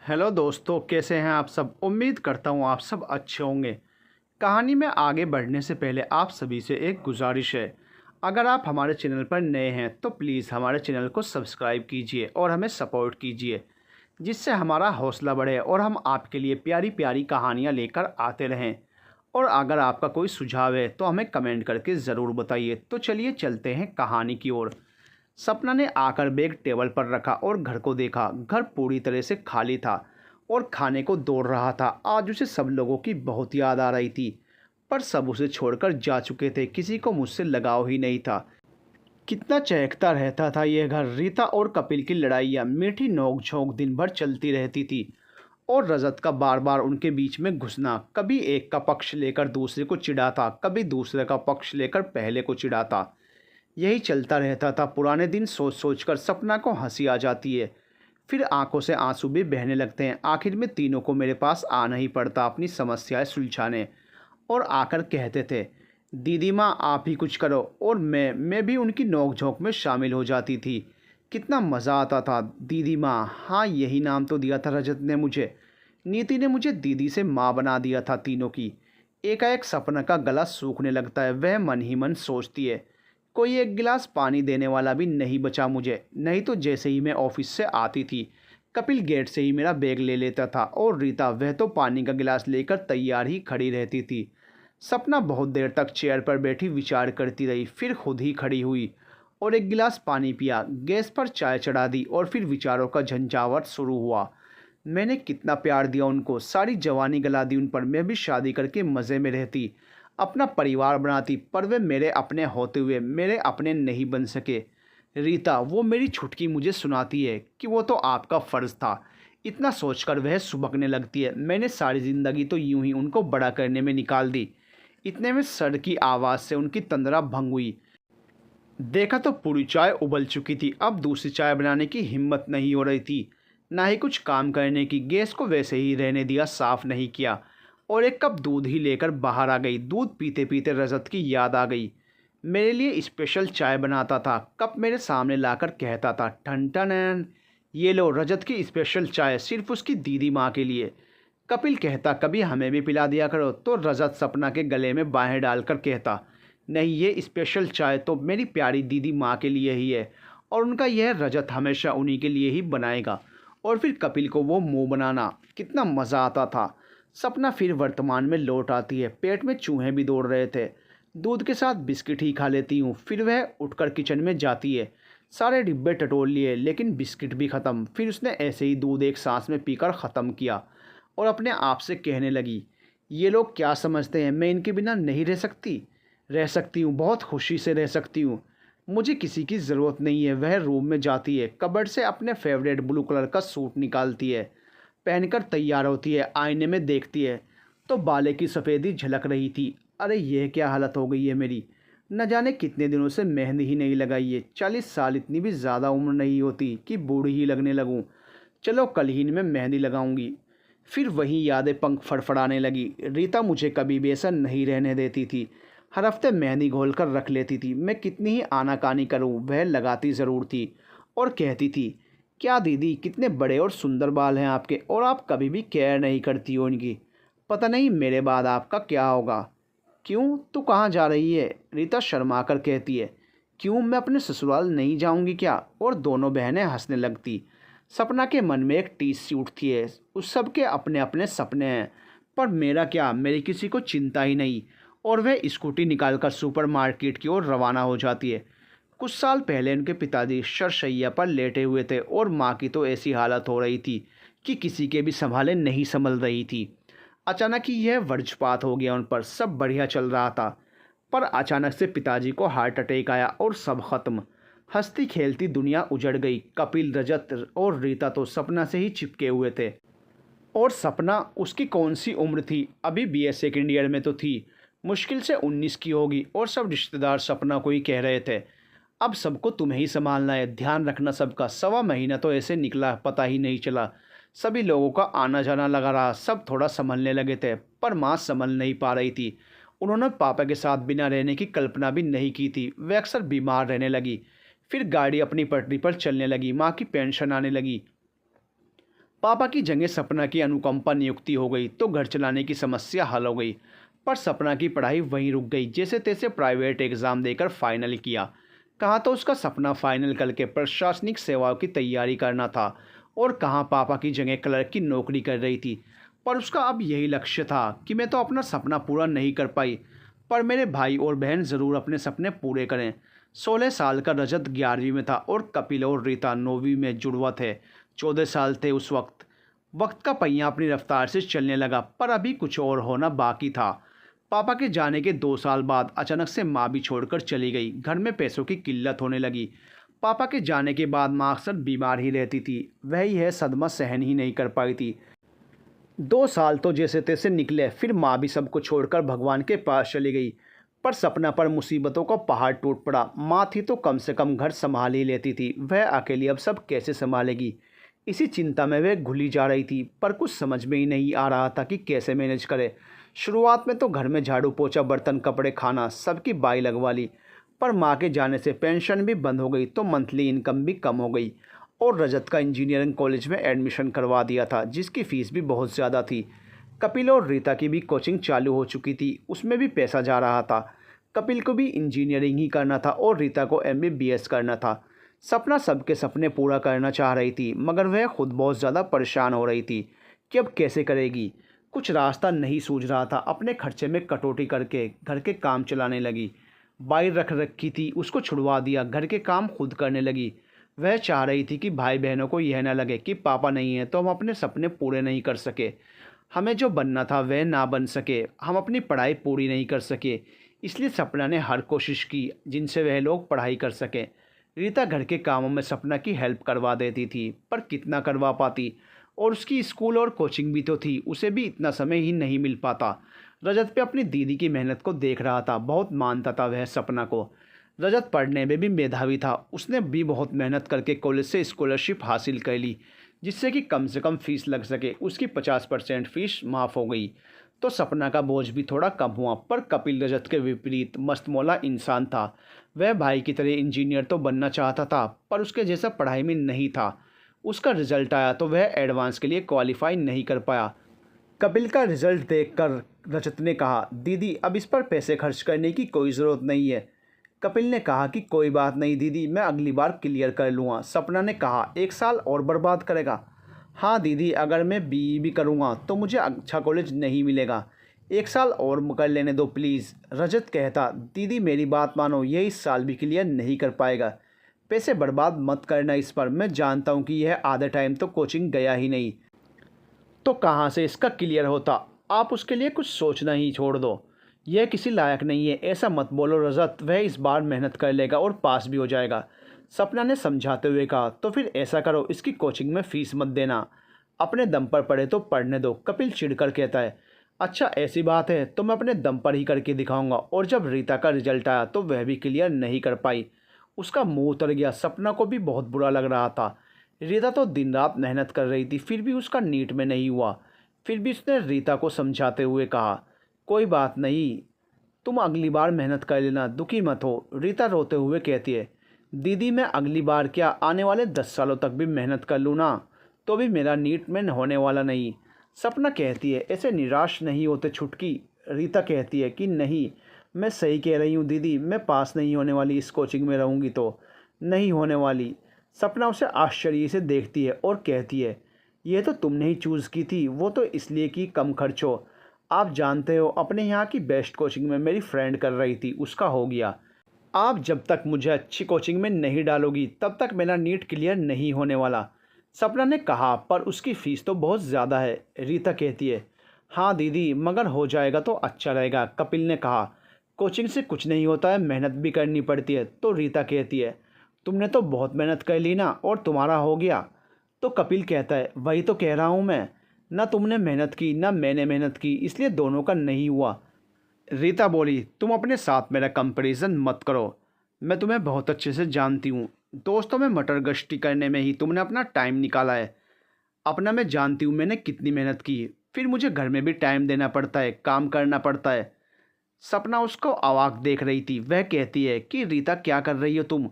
Hello दोस्तों, कैसे हैं आप सब। उम्मीद करता हूँ आप सब अच्छे होंगे। कहानी में आगे बढ़ने से पहले आप सभी से एक गुजारिश है। अगर आप हमारे चैनल पर नए हैं तो प्लीज़ हमारे चैनल को सब्सक्राइब कीजिए और हमें सपोर्ट कीजिए, जिससे हमारा हौसला बढ़े और हम आपके लिए प्यारी प्यारी कहानियाँ लेकर आते रहें। और अगर आपका कोई सुझाव है तो हमें कमेंट करके ज़रूर बताइए। तो चलिए चलते हैं कहानी की ओर। सपना ने आकर बैग टेबल पर रखा और घर को देखा। घर पूरी तरह से खाली था और खाने को दौड़ रहा था। आज उसे सब लोगों की बहुत याद आ रही थी, पर सब उसे छोड़कर जा चुके थे। किसी को मुझसे लगाव ही नहीं था। कितना चहकता रहता था यह घर। रीता और कपिल की लड़ाइयाँ, मीठी नोक झोंक दिन भर चलती रहती थी और रजत का बार बार उनके बीच में घुसना। कभी एक का पक्ष लेकर दूसरे को चिढ़ाता, कभी दूसरे का पक्ष लेकर पहले को चिढ़ाता। यही चलता रहता था। पुराने दिन सोच सोच कर सपना को हंसी आ जाती है, फिर आंखों से आंसू भी बहने लगते हैं। आखिर में तीनों को मेरे पास आना ही पड़ता अपनी समस्याएं सुलझाने। और आकर कहते थे, दीदी माँ आप ही कुछ करो। और मैं भी उनकी नोक झोंक में शामिल हो जाती थी। कितना मज़ा आता था। दीदी माँ, हाँ यही नाम तो दिया था रजत ने मुझे। नीति ने मुझे दीदी से माँ बना दिया था तीनों की। एकाएक सपना का गला सूखने लगता है। वह मन ही मन सोचती है, कोई एक गिलास पानी देने वाला भी नहीं बचा मुझे। नहीं तो जैसे ही मैं ऑफिस से आती थी, कपिल गेट से ही मेरा बैग ले लेता था और रीता वह तो पानी का गिलास लेकर तैयार ही खड़ी रहती थी। सपना बहुत देर तक चेयर पर बैठी विचार करती रही, फिर खुद ही खड़ी हुई और एक गिलास पानी पिया। गैस पर चाय चढ़ा दी और फिर विचारों का झंझावात शुरू हुआ। मैंने कितना प्यार दिया उनको, सारी जवानी गला दी उन पर। मैं भी शादी करके मज़े में रहती, अपना परिवार बनाती, पर वे मेरे अपने होते हुए मेरे अपने नहीं बन सके। रीता, वो मेरी छुटकी मुझे सुनाती है कि वो तो आपका फ़र्ज़ था। इतना सोचकर वह सुबकने लगती है। मैंने सारी ज़िंदगी तो यूं ही उनको बड़ा करने में निकाल दी। इतने में सर की आवाज़ से उनकी तंद्रा भंग हुई। देखा तो पूरी चाय उबल चुकी थी। अब दूसरी चाय बनाने की हिम्मत नहीं हो रही थी, ना ही कुछ काम करने की। गैस को वैसे ही रहने दिया, साफ़ नहीं किया और एक कप दूध ही लेकर बाहर आ गई। दूध पीते पीते रजत की याद आ गई। मेरे लिए स्पेशल चाय बनाता था, कप मेरे सामने लाकर कहता था, ठन ठन, ये लो रजत की स्पेशल चाय, सिर्फ उसकी दीदी माँ के लिए। कपिल कहता, कभी हमें भी पिला दिया करो। तो रजत सपना के गले में बाहें डालकर कहता, नहीं, ये स्पेशल चाय तो मेरी प्यारी दीदी माँ के लिए ही है और उनका यह रजत हमेशा उन्हीं के लिए ही बनाएगा। और फिर कपिल को वो मुंह बनाना, कितना मज़ा आता था। सपना फिर वर्तमान में लौट आती है। पेट में चूहे भी दौड़ रहे थे। दूध के साथ बिस्किट ही खा लेती हूँ। फिर वह उठकर किचन में जाती है। सारे डिब्बे टटोल लिए लेकिन बिस्किट भी ख़त्म। फिर उसने ऐसे ही दूध एक सांस में पीकर ख़त्म किया और अपने आप से कहने लगी, ये लोग क्या समझते हैं, मैं इनके बिना नहीं रह सकती। रह सकती हूँ, बहुत खुशी से रह सकती हूँ। मुझे किसी की ज़रूरत नहीं है। वह रूम में जाती है, कबर्ड से अपने फेवरेट ब्लू कलर का सूट निकालती है, पहनकर तैयार होती है। आईने में देखती है तो बाले की सफ़ेदी झलक रही थी। अरे यह क्या हालत हो गई है मेरी। न जाने कितने दिनों से मेहंदी ही नहीं लगाई है। 40 साल इतनी भी ज़्यादा उम्र नहीं होती कि बूढ़ी ही लगने लगूं। चलो कल ही मैं मेहंदी लगाऊंगी। फिर वही यादें पंख फड़फड़ाने लगी। रीता मुझे कभी भी ऐसा नहीं रहने देती थी। हर हफ्ते मेहंदी घोल कर रख लेती थी। मैं कितनी ही आनाकानी करूं, वह लगाती ज़रूर थी और कहती थी, क्या दीदी कितने बड़े और सुंदर बाल हैं आपके, और आप कभी भी केयर नहीं करती हो इनकी। पता नहीं मेरे बाद आपका क्या होगा। क्यों, तू कहाँ जा रही है। रीता शर्मा कर कहती है, क्यों, मैं अपने ससुराल नहीं जाऊंगी क्या। और दोनों बहनें हंसने लगती। सपना के मन में एक टीस सी उठती है। उस सब के अपने अपने सपने हैं, पर मेरा क्या, मेरी किसी को चिंता ही नहीं। और वह स्कूटी निकालकर सुपरमार्केट की ओर रवाना हो जाती है। कुछ साल पहले उनके पिताजी शरशैया पर लेटे हुए थे और माँ की तो ऐसी हालत हो रही थी कि किसी के भी संभाले नहीं संभल रही थी। अचानक ही यह वज्रपात हो गया उन पर। सब बढ़िया चल रहा था, पर अचानक से पिताजी को हार्ट अटैक आया और सब खत्म। हंसती खेलती दुनिया उजड़ गई। कपिल, रजत और रीता तो सपना से ही चिपके हुए थे। और सपना, उसकी कौन सी उम्र थी, अभी बीए सेकेंड ईयर में तो थी। मुश्किल से 19 की होगी। और सब रिश्तेदार सपना को ही कह रहे थे, अब सबको तुम्हें ही संभालना है, ध्यान रखना सबका। सवा महीना तो ऐसे निकला, पता ही नहीं चला। सभी लोगों का आना जाना लगा रहा। सब थोड़ा संभलने लगे थे, पर माँ संभल नहीं पा रही थी। उन्होंने पापा के साथ बिना रहने की कल्पना भी नहीं की थी। वे अक्सर बीमार रहने लगी। फिर गाड़ी अपनी पटरी पर चलने लगी। माँ की पेंशन आने लगी। पापा की जगह सपना की अनुकंपा नियुक्ति हो गई तो घर चलाने की समस्या हल हो गई। पर सपना की पढ़ाई वहीं रुक गई। जैसे तैसे प्राइवेट एग्ज़ाम देकर फाइनल किया। कहाँ तो उसका सपना फाइनल करके प्रशासनिक सेवाओं की तैयारी करना था और कहाँ पापा की जगह क्लर्क की नौकरी कर रही थी। पर उसका अब यही लक्ष्य था कि मैं तो अपना सपना पूरा नहीं कर पाई, पर मेरे भाई और बहन ज़रूर अपने सपने पूरे करें। 16 साल का रजत 11वीं में था और कपिल और रीता 9वीं में जुड़वा थे। 14 साल थे उस वक्त। वक्त का पहिया अपनी रफ्तार से चलने लगा, पर अभी कुछ और होना बाकी था। पापा के जाने के 2 साल बाद अचानक से माँ भी छोड़कर चली गई। घर में पैसों की किल्लत होने लगी। पापा के जाने के बाद माँ अक्सर बीमार ही रहती थी। वही है सदमा सहन ही नहीं कर पाई थी। 2 साल तो जैसे तैसे निकले, फिर माँ भी सबको छोड़कर भगवान के पास चली गई। पर सपना पर मुसीबतों का पहाड़ टूट पड़ा। माँ थी तो कम से कम घर संभाल ही लेती थी, वह अकेली अब सब कैसे संभालेगी। इसी चिंता में वह घुली जा रही थी, पर कुछ समझ में ही नहीं आ रहा था कि कैसे मैनेज करे। शुरुआत में तो घर में झाड़ू पोछा बर्तन कपड़े खाना सबकी बाई लगवा ली, पर माँ के जाने से पेंशन भी बंद हो गई तो मंथली इनकम भी कम हो गई। और रजत का इंजीनियरिंग कॉलेज में एडमिशन करवा दिया था, जिसकी फ़ीस भी बहुत ज़्यादा थी। कपिल और रीता की भी कोचिंग चालू हो चुकी थी, उसमें भी पैसा जा रहा था। कपिल को भी इंजीनियरिंग ही करना था और रीता को MBBS करना था। सपना सबके सपने पूरा करना चाह रही थी, मगर वह खुद बहुत ज़्यादा परेशान हो रही थी कि अब कैसे करेगी। कुछ रास्ता नहीं सूझ रहा था। अपने खर्चे में कटौती करके घर के काम चलाने लगी। बाई रख रखी थी, उसको छुड़वा दिया, घर के काम खुद करने लगी। वह चाह रही थी कि भाई बहनों को यह न लगे कि पापा नहीं है तो हम अपने सपने पूरे नहीं कर सके, हमें जो बनना था वह ना बन सके, हम अपनी पढ़ाई पूरी नहीं कर सके। इसलिए सपना ने हर कोशिश की जिनसे वह लोग पढ़ाई कर सकें। रीता घर के कामों में सपना की हेल्प करवा देती थी, पर कितना करवा पाती। और उसकी स्कूल और कोचिंग भी तो थी, उसे भी इतना समय ही नहीं मिल पाता। रजत पे अपनी दीदी की मेहनत को देख रहा था, बहुत मानता था वह सपना को। रजत पढ़ने में भी मेधावी था, उसने भी बहुत मेहनत करके कॉलेज से स्कॉलरशिप हासिल कर ली, जिससे कि कम से कम फ़ीस लग सके। उसकी 50% फ़ीस माफ़ हो गई तो सपना का बोझ भी थोड़ा कम हुआ। पर कपिल रजत के विपरीत मस्तमौला इंसान था। वह भाई की तरह इंजीनियर तो बनना चाहता था, पर उसके जैसा पढ़ाई में नहीं था। उसका रिजल्ट आया तो वह एडवांस के लिए क्वालिफाई नहीं कर पाया। कपिल का रिजल्ट देखकर रजत ने कहा, दीदी अब इस पर पैसे खर्च करने की कोई ज़रूरत नहीं है। कपिल ने कहा कि कोई बात नहीं दीदी, मैं अगली बार क्लियर कर लूँगा। सपना ने कहा, 1 साल और बर्बाद करेगा? हाँ दीदी, अगर मैं BE भी करूँगा तो मुझे अच्छा कॉलेज नहीं मिलेगा। 1 साल और कर लेने दो प्लीज़। रजत कहता, दीदी मेरी बात मानो, ये इस साल भी क्लियर नहीं कर पाएगा। पैसे बर्बाद मत करना इस पर, मैं जानता हूँ कि यह आधा टाइम तो कोचिंग गया ही नहीं, तो कहाँ से इसका क्लियर होता। आप उसके लिए कुछ सोचना ही छोड़ दो। यह किसी लायक नहीं है। ऐसा मत बोलो रजत, वह इस बार मेहनत कर लेगा और पास भी हो जाएगा। सपना ने समझाते हुए कहा, तो फिर ऐसा करो, इसकी कोचिंग में फ़ीस मत देना, अपने दम पर पढ़े तो पढ़ने दो। कपिल चिढ़कर कहता है, अच्छा ऐसी बात है तो मैं अपने दम पर ही करके दिखाऊंगा। और जब रीता का रिजल्ट आया तो वह भी क्लियर नहीं कर पाई। उसका मुंह उतर गया। सपना को भी बहुत बुरा लग रहा था। रीता तो दिन रात मेहनत कर रही थी, फिर भी उसका नीट में नहीं हुआ। फिर भी उसने रीता को समझाते हुए कहा, कोई बात नहीं, तुम अगली बार मेहनत कर लेना, दुखी मत हो। रीता रोते हुए कहती है, दीदी मैं अगली बार क्या, आने वाले 10 सालों तक भी मेहनत कर लूँ ना, तो भी मेरा नीट में होने वाला नहीं। सपना कहती है, ऐसे निराश नहीं होते छुटकी। रीता कहती है कि नहीं, मैं सही कह रही हूँ दीदी, मैं पास नहीं होने वाली, इस कोचिंग में रहूँगी तो नहीं होने वाली। सपना उसे आश्चर्य से देखती है और कहती है, यह तो तुमने ही चूज़ की थी, वो तो इसलिए कि कम खर्च हो। आप जानते हो अपने यहाँ की बेस्ट कोचिंग में मेरी फ्रेंड कर रही थी, उसका हो गया। आप जब तक मुझे अच्छी कोचिंग में नहीं डालोगी तब तक मेरा नीट क्लियर नहीं होने वाला। सपना ने कहा, पर उसकी फ़ीस तो बहुत ज़्यादा है। रीता कहती है, हाँ दीदी, मगर हो जाएगा तो अच्छा रहेगा। कपिल ने कहा, कोचिंग से कुछ नहीं होता है, मेहनत भी करनी पड़ती है। तो रीता कहती है, तुमने तो बहुत मेहनत कर ली ना और तुम्हारा हो गया। तो कपिल कहता है, वही तो कह रहा हूँ मैं, ना तुमने मेहनत की ना मैंने मेहनत की, इसलिए दोनों का नहीं हुआ। रीता बोली, तुम अपने साथ मेरा कंपैरिजन मत करो, मैं तुम्हें बहुत अच्छे से जानती हूँ। दोस्तों में मटर गश्ती करने में ही तुमने अपना टाइम निकाला है। अपना मैं जानती हूँ मैंने कितनी मेहनत की, फिर मुझे घर में भी टाइम देना पड़ता है, काम करना पड़ता है। सपना उसको अवाक देख रही थी। वह कहती है कि रीता क्या कर रही हो तुम,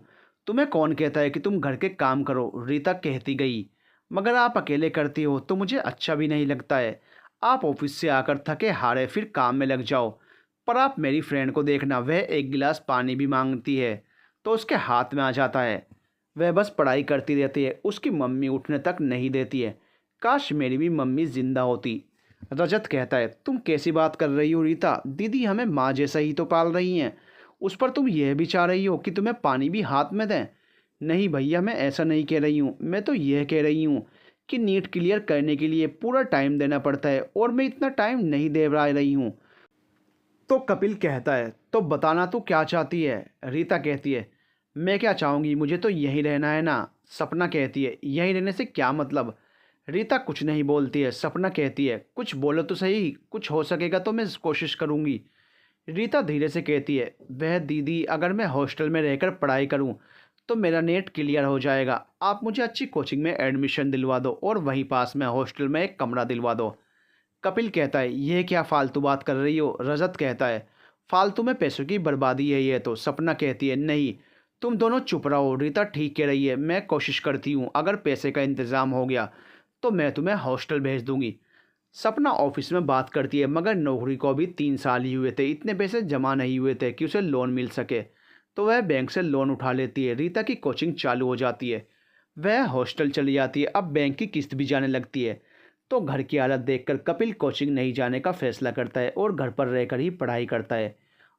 तुम्हें कौन कहता है कि तुम घर के काम करो। रीता कहती गई, मगर आप अकेले करती हो तो मुझे अच्छा भी नहीं लगता है। आप ऑफिस से आकर थके हारे फिर काम में लग जाओ। पर आप मेरी फ्रेंड को देखना, वह एक गिलास पानी भी मांगती है तो उसके हाथ में आ जाता है। वह बस पढ़ाई करती रहती है, उसकी मम्मी उठने तक नहीं देती है। काश मेरी भी मम्मी जिंदा होती। रजत कहता है, तुम कैसी बात कर रही हो रीता? दीदी हमें माँ जैसा ही तो पाल रही हैं। उस पर तुम यह भी चाह रही हो कि तुम्हें पानी भी हाथ में दें? नहीं भैया, मैं ऐसा नहीं कह रही हूँ। मैं तो यह कह रही हूँ कि नीट क्लियर करने के लिए पूरा टाइम देना पड़ता है और मैं इतना टाइम नहीं दे पा रही हूँ। तो कपिल कहता है, तो बताना तू क्या चाहती है? रीता कहती है, मैं क्या चाहूँगी, मुझे तो यहीं रहना है ना। सपना कहती है, यहीं रहने से क्या मतलब? रीता कुछ नहीं बोलती है। सपना कहती है, कुछ बोलो तो सही, कुछ हो सकेगा तो मैं कोशिश करूँगी। रीता धीरे से कहती है, वह दीदी अगर मैं हॉस्टल में रहकर पढ़ाई करूं तो मेरा नेट क्लियर हो जाएगा। आप मुझे अच्छी कोचिंग में एडमिशन दिलवा दो और वहीं पास में हॉस्टल में एक कमरा दिलवा दो। कपिल कहता है, यह क्या फालतू बात कर रही हो? रजत कहता है, फालतू में पैसों की बर्बादी है ये तो। सपना कहती है, नहीं, तुम दोनों चुप रहो। रीता ठीक कह रही है, मैं कोशिश करती हूँ। अगर पैसे का इंतज़ाम हो गया तो मैं तुम्हें हॉस्टल भेज दूंगी। सपना ऑफिस में बात करती है, मगर नौकरी को भी 3 साल ही हुए थे, इतने पैसे जमा नहीं हुए थे कि उसे लोन मिल सके। तो वह बैंक से लोन उठा लेती है। रीता की कोचिंग चालू हो जाती है, वह हॉस्टल चली जाती है। अब बैंक की किस्त भी जाने लगती है। तो घर की हालत देखकर कपिल कोचिंग नहीं जाने का फैसला करता है और घर पर रहकर ही पढ़ाई करता है।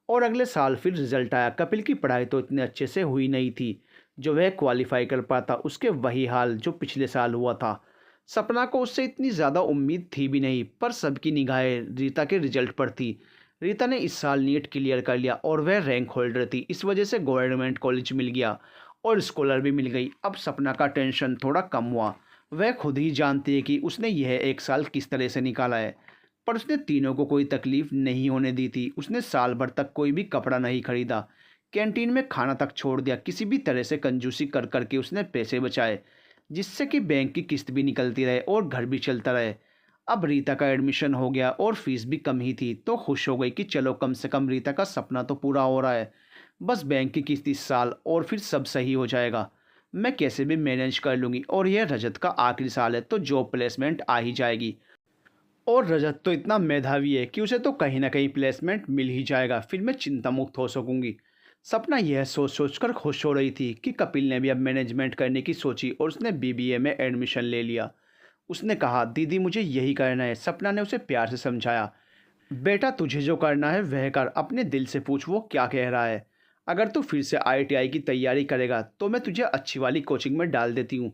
और अगले साल फिर रिजल्ट आया। कपिल की पढ़ाई तो इतने अच्छे से हुई नहीं थी जो वह क्वालिफाई कर पाता। उसके वही हाल जो पिछले साल हुआ था। सपना को उससे इतनी ज़्यादा उम्मीद थी भी नहीं, पर सबकी निगाहें रीता के रिजल्ट पर थी। रीता ने इस साल नीट क्लियर कर लिया और वह रैंक होल्डर थी। इस वजह से गवर्नमेंट कॉलेज मिल गया और स्कॉलर भी मिल गई। अब सपना का टेंशन थोड़ा कम हुआ। वह खुद ही जानती है कि उसने यह एक साल किस तरह से निकाला है। पर उसने तीनों को कोई तकलीफ नहीं होने दी थी। उसने साल भर तक कोई भी कपड़ा नहीं खरीदा, कैंटीन में खाना तक छोड़ दिया। किसी भी तरह से कंजूसी कर करके उसने पैसे बचाए, जिससे कि बैंक की किस्त भी निकलती रहे और घर भी चलता रहे। अब रीता का एडमिशन हो गया और फीस भी कम ही थी, तो खुश हो गई कि चलो कम से कम रीता का सपना तो पूरा हो रहा है। बस बैंक की किस्त इस साल और फिर सब सही हो जाएगा। मैं कैसे भी मैनेज कर लूँगी और यह रजत का आखिरी साल है तो जॉब प्लेसमेंट आ ही जाएगी। और रजत तो इतना मेधावी है कि उसे तो कहीं ना कहीं प्लेसमेंट मिल ही जाएगा, फिर मैं चिंता मुक्त हो सकूंगी। सपना यह सोच सोचकर खुश हो रही थी कि कपिल ने भी अब मैनेजमेंट करने की सोची और उसने बीबीए में एडमिशन ले लिया। उसने कहा, दीदी मुझे यही करना है। सपना ने उसे प्यार से समझाया, बेटा तुझे जो करना है वह कर, अपने दिल से पूछ वो क्या कह रहा है। अगर तू फिर से आईटीआई की तैयारी करेगा तो मैं तुझे अच्छी वाली कोचिंग में डाल देती हूँ,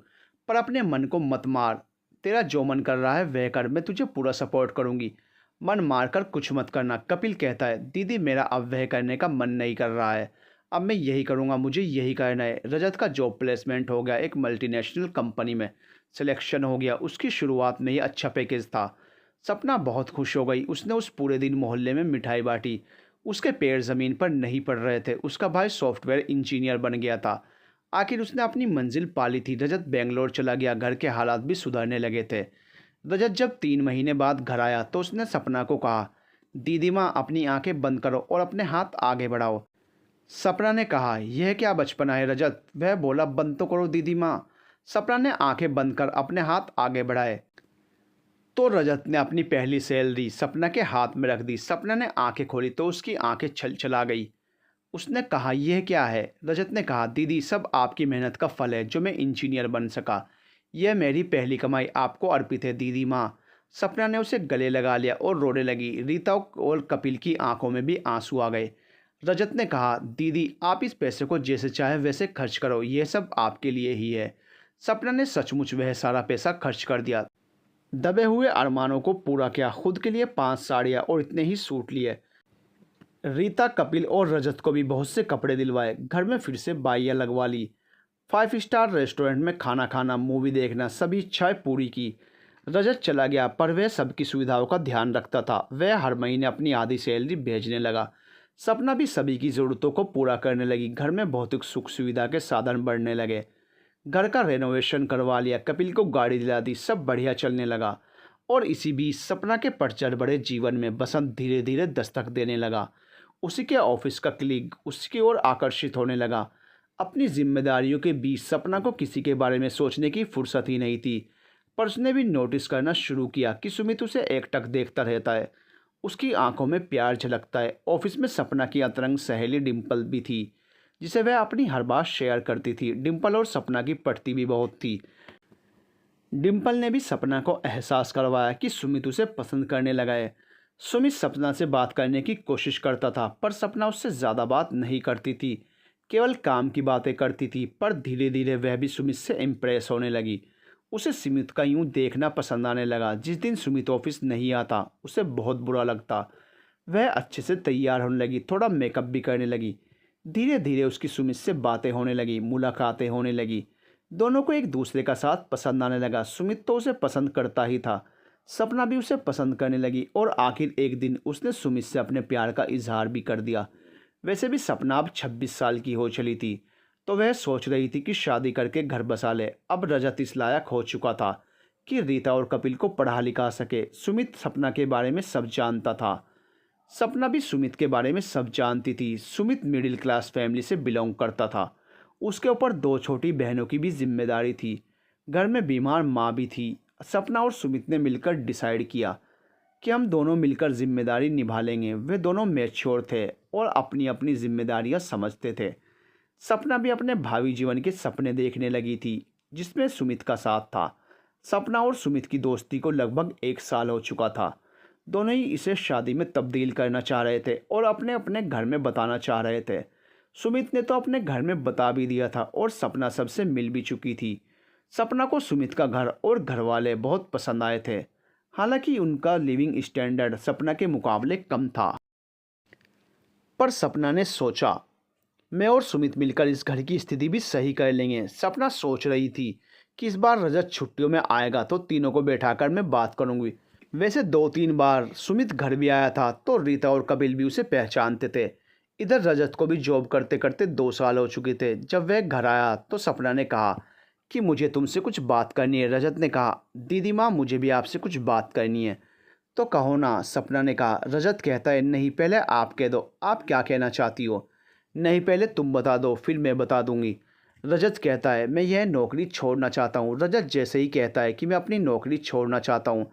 पर अपने मन को मत मार। तेरा जो मन कर रहा है वह कर, मैं तुझे पूरा सपोर्ट करूँगी। मन मार कर कुछ मत करना। कपिल कहता है, दीदी मेरा अब वह करने का मन नहीं कर रहा है, अब मैं यही करूँगा, मुझे यही करना है। रजत का जॉब प्लेसमेंट हो गया, एक मल्टीनेशनल कंपनी में सिलेक्शन हो गया। उसकी शुरुआत में ही अच्छा पैकेज था। सपना बहुत खुश हो गई। उसने उस पूरे दिन मोहल्ले में मिठाई बांटी। उसके पैर ज़मीन पर नहीं पड़ रहे थे। उसका भाई सॉफ्टवेयर इंजीनियर बन गया था। आखिर उसने अपनी मंजिल पा ली थी। रजत बेंगलोर चला गया, घर के हालात भी सुधरने लगे थे। रजत जब 3 महीने बाद घर आया तो उसने सपना को कहा, दीदी माँ अपनी आंखें बंद करो और अपने हाथ आगे बढ़ाओ। सपना ने कहा, यह क्या बचपना है रजत? वह बोला, बंद तो करो दीदी माँ। सपना ने आंखें बंद कर अपने हाथ आगे बढ़ाए तो रजत ने अपनी पहली सैलरी सपना के हाथ में रख दी। सपना ने आंखें खोली तो उसकी आंखें छल छला गई। उसने कहा, यह क्या है? रजत ने कहा, दीदी सब आपकी मेहनत का फल है जो मैं इंजीनियर बन सका। यह मेरी पहली कमाई आपको अर्पित है दीदी माँ। सपना ने उसे गले लगा लिया और रोने लगी। रीता और कपिल की आंखों में भी आंसू आ गए। रजत ने कहा, दीदी आप इस पैसे को जैसे चाहे वैसे खर्च करो, यह सब आपके लिए ही है। सपना ने सचमुच वह सारा पैसा खर्च कर दिया। दबे हुए अरमानों को पूरा किया। खुद के लिए 5 साड़ियाँ और इतने ही सूट लिए। रीता, कपिल और रजत को भी बहुत से कपड़े दिलवाए। घर में फिर से बाइयाँ लगवा ली। 5 स्टार रेस्टोरेंट में खाना खाना, मूवी देखना, सभी इच्छाएं पूरी की। रजत चला गया पर वह सबकी सुविधाओं का ध्यान रखता था। वह हर महीने अपनी आधी सैलरी भेजने लगा। सपना भी सभी की ज़रूरतों को पूरा करने लगी। घर में भौतिक सुख सुविधा के साधन बढ़ने लगे। घर का रेनोवेशन करवा लिया, कपिल को गाड़ी दिला दी, सब बढ़िया चलने लगा। और इसी बीच सपना के पतझड़ बड़े जीवन में बसंत धीरे धीरे दस्तक देने लगा। उसी के ऑफिस का क्लीग उसकी ओर आकर्षित होने लगा। अपनी जिम्मेदारियों के बीच सपना को किसी के बारे में सोचने की फुर्सत ही नहीं थी। पर उसने भी नोटिस करना शुरू किया कि सुमित उसे एकटक देखता रहता है। उसकी आंखों में प्यार झलकता है। ऑफिस में सपना की अंतरंग सहेली डिम्पल भी थी, जिसे वह अपनी हर बात शेयर करती थी। डिम्पल और सपना की पटती भी बहुत थी। डिम्पल ने भी सपना को एहसास करवाया कि सुमित उसे पसंद करने लगा है। सुमित सपना से बात करने की कोशिश करता था, पर सपना उससे ज़्यादा बात नहीं करती थी, केवल काम की बातें करती थी। पर धीरे धीरे वह भी सुमित से इम्प्रेस होने लगी। उसे सुमित का यूं देखना पसंद आने लगा। जिस दिन सुमित ऑफिस नहीं आता उसे बहुत बुरा लगता। वह अच्छे से तैयार होने लगी, थोड़ा मेकअप भी करने लगी। धीरे धीरे उसकी सुमित से बातें होने लगी, मुलाकातें होने लगी। दोनों को एक दूसरे का साथ पसंद आने लगा। सुमित तो उसे पसंद करता ही था, सपना भी उसे पसंद करने लगी। और आखिर एक दिन उसने सुमित से अपने प्यार का इजहार भी कर दिया। वैसे भी सपना अब 26 साल की हो चली थी, तो वह सोच रही थी कि शादी करके घर बसा ले। अब रजत इस लायक हो चुका था कि रीता और कपिल को पढ़ा लिखा सके। सुमित सपना के बारे में सब जानता था, सपना भी सुमित के बारे में सब जानती थी। सुमित मिडिल क्लास फैमिली से बिलोंग करता था। उसके ऊपर 2 छोटी बहनों की भी जिम्मेदारी थी। घर में बीमार माँ भी थी। सपना और सुमित ने मिलकर डिसाइड किया कि हम दोनों मिलकर जिम्मेदारी निभा लेंगे। वे दोनों मैच्योर थे और अपनी अपनी जिम्मेदारियां समझते थे। सपना भी अपने भावी जीवन के सपने देखने लगी थी, जिसमें सुमित का साथ था। सपना और सुमित की दोस्ती को लगभग 1 साल हो चुका था। दोनों ही इसे शादी में तब्दील करना चाह रहे थे और अपने अपने घर में बताना चाह रहे थे। सुमित ने तो अपने घर में बता भी दिया था और सपना सबसे मिल भी चुकी थी। सपना को सुमित का घर और घरवाले बहुत पसंद आए थे। हालांकि उनका लिविंग स्टैंडर्ड सपना के मुकाबले कम था। पर सपना ने सोचा, मैं और सुमित मिलकर इस घर की स्थिति भी सही कर लेंगे। सपना सोच रही थी कि इस बार रजत छुट्टियों में आएगा तो तीनों को बैठाकर मैं बात करूंगी। वैसे 2-3 बार सुमित घर भी आया था, तो रीता और कपिल भी उसे पहचानते थे। इधर रजत को भी जॉब करते करते 2 साल हो चुके थे। जब वह घर आया तो सपना ने कहा कि मुझे तुमसे कुछ बात करनी है। रजत ने कहा, दीदी माँ मुझे भी आपसे कुछ बात करनी है। तो कहो ना, सपना ने कहा। रजत कहता है, नहीं पहले आप कह दो, आप क्या कहना चाहती हो। नहीं पहले तुम बता दो, फिर मैं बता दूंगी। रजत कहता है, मैं यह नौकरी छोड़ना चाहता हूँ। रजत जैसे ही कहता है कि मैं अपनी नौकरी छोड़ना चाहता हूँ,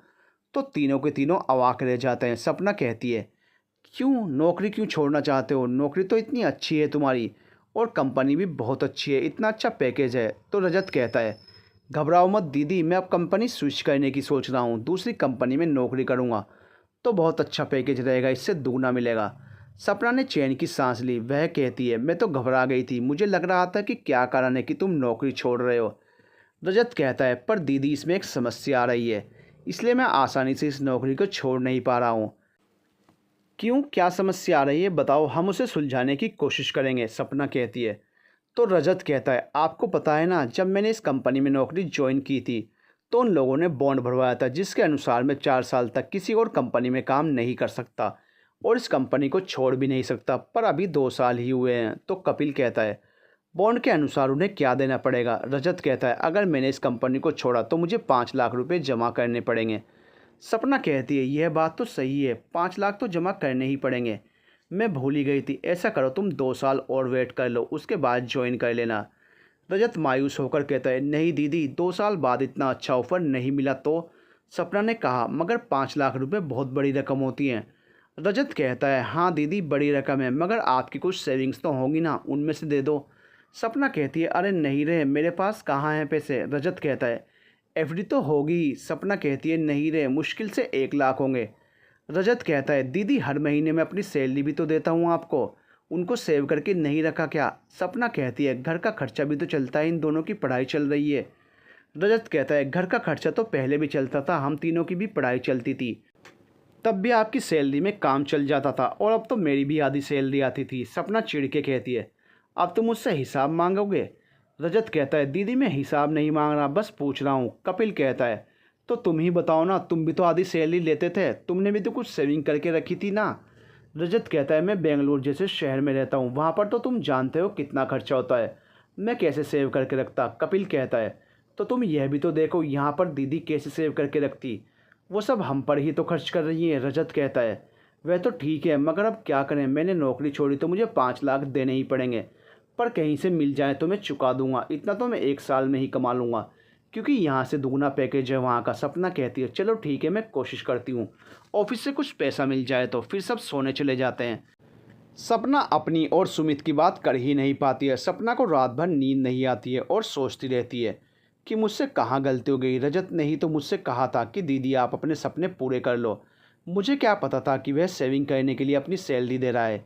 तो तीनों के तीनों अवाक रह जाते हैं। सपना कहती है, क्यों, नौकरी क्यों छोड़ना चाहते हो? नौकरी तो इतनी अच्छी है तुम्हारी और कंपनी भी बहुत अच्छी है, इतना अच्छा पैकेज है। तो रजत कहता है, घबराओ मत दीदी, मैं अब कंपनी स्विच करने की सोच रहा हूँ। दूसरी कंपनी में नौकरी करूँगा तो बहुत अच्छा पैकेज रहेगा, इससे दुगना मिलेगा। सपना ने चैन की सांस ली। वह कहती है, मैं तो घबरा गई थी, मुझे लग रहा था कि क्या कारण है कि तुम नौकरी छोड़ रहे हो। रजत कहता है, पर दीदी इसमें एक समस्या आ रही है, इसलिए मैं आसानी से इस नौकरी को छोड़ नहीं पा रहा हूँ। क्यों, क्या समस्या आ रही है बताओ, हम उसे सुलझाने की कोशिश करेंगे। सपना कहती है। तो रजत कहता है, आपको पता है ना, जब मैंने इस कंपनी में नौकरी ज्वाइन की थी तो उन लोगों ने बॉन्ड भरवाया था, जिसके अनुसार मैं 4 साल तक किसी और कंपनी में काम नहीं कर सकता और इस कंपनी को छोड़ भी नहीं सकता। पर अभी 2 साल ही हुए हैं। तो कपिल कहता है, बॉन्ड के अनुसार उन्हें क्या देना पड़ेगा? रजत कहता है, अगर मैंने इस कंपनी को छोड़ा तो मुझे 5 लाख रुपए जमा करने पड़ेंगे। सपना कहती है, यह बात तो सही है, 5 लाख तो जमा करने ही पड़ेंगे, मैं भूल ही गई थी। ऐसा करो, तुम 2 साल और वेट कर लो, उसके बाद ज्वाइन कर लेना। रजत मायूस होकर कहता है, नहीं दीदी, 2 साल बाद इतना अच्छा ऑफर नहीं मिला तो। सपना ने कहा, मगर 5 लाख रुपए बहुत बड़ी रकम होती हैं। रजत कहता है, हाँ दीदी बड़ी रकम है, मगर आपकी कुछ सेविंग्स तो होंगी ना, उनमें से दे दो। सपना कहती है, अरे नहीं रहे, मेरे पास कहाँ हैं पैसे। रजत कहता है, एफडी तो होगी। सपना कहती है, नहीं रहे, मुश्किल से 1 लाख होंगे। रजत कहता है, दीदी हर महीने में अपनी सैलरी भी तो देता हूँ आपको, उनको सेव करके नहीं रखा क्या? सपना कहती है, घर का खर्चा भी तो चलता है, इन दोनों की पढ़ाई चल रही है। रजत कहता है, घर का खर्चा तो पहले भी चलता था, हम तीनों की भी पढ़ाई चलती थी, तब भी आपकी सैलरी में काम चल जाता था, और अब तो मेरी भी आधी सैलरी आती थी। सपना चिढ़ के कहती है, अब तुम मुझसे हिसाब मांगोगे? रजत कहता है, दीदी मैं हिसाब नहीं मांग रहा, बस पूछ रहा हूँ। कपिल कहता है, तो तुम ही बताओ ना, तुम भी तो आधी सैलरी लेते थे, तुमने भी तो कुछ सेविंग करके रखी थी ना। रजत कहता है, मैं बेंगलुरु जैसे शहर में रहता हूँ, वहाँ पर तो तुम जानते हो कितना खर्चा होता है, मैं कैसे सेव करके रखता। कपिल कहता है, तो तुम यह भी तो देखो, यहाँ पर दीदी कैसे सेव करके रखती, वो सब हम पर ही तो खर्च कर रही है। रजत कहता है, वह तो ठीक है, मगर अब क्या करें, मैंने नौकरी छोड़ी तो मुझे 5 लाख देने ही पड़ेंगे, पर कहीं से मिल जाए तो मैं चुका दूंगा, इतना तो मैं 1 साल में ही कमा लूँगा। क्योंकि यहाँ से दुगना पैकेज है वहाँ का। सपना कहती है चलो ठीक है, मैं कोशिश करती हूँ, ऑफिस से कुछ पैसा मिल जाए तो। फिर सब सोने चले जाते हैं। सपना अपनी और सुमित की बात कर ही नहीं पाती है। सपना को रात भर नींद नहीं आती है और सोचती रहती है कि मुझसे कहाँ गलती हो गई। रजत ने ही तो मुझसे कहा था कि दीदी आप अपने सपने पूरे कर लो। मुझे क्या पता था कि वह सेविंग करने के लिए अपनी सैलरी दे रहा है।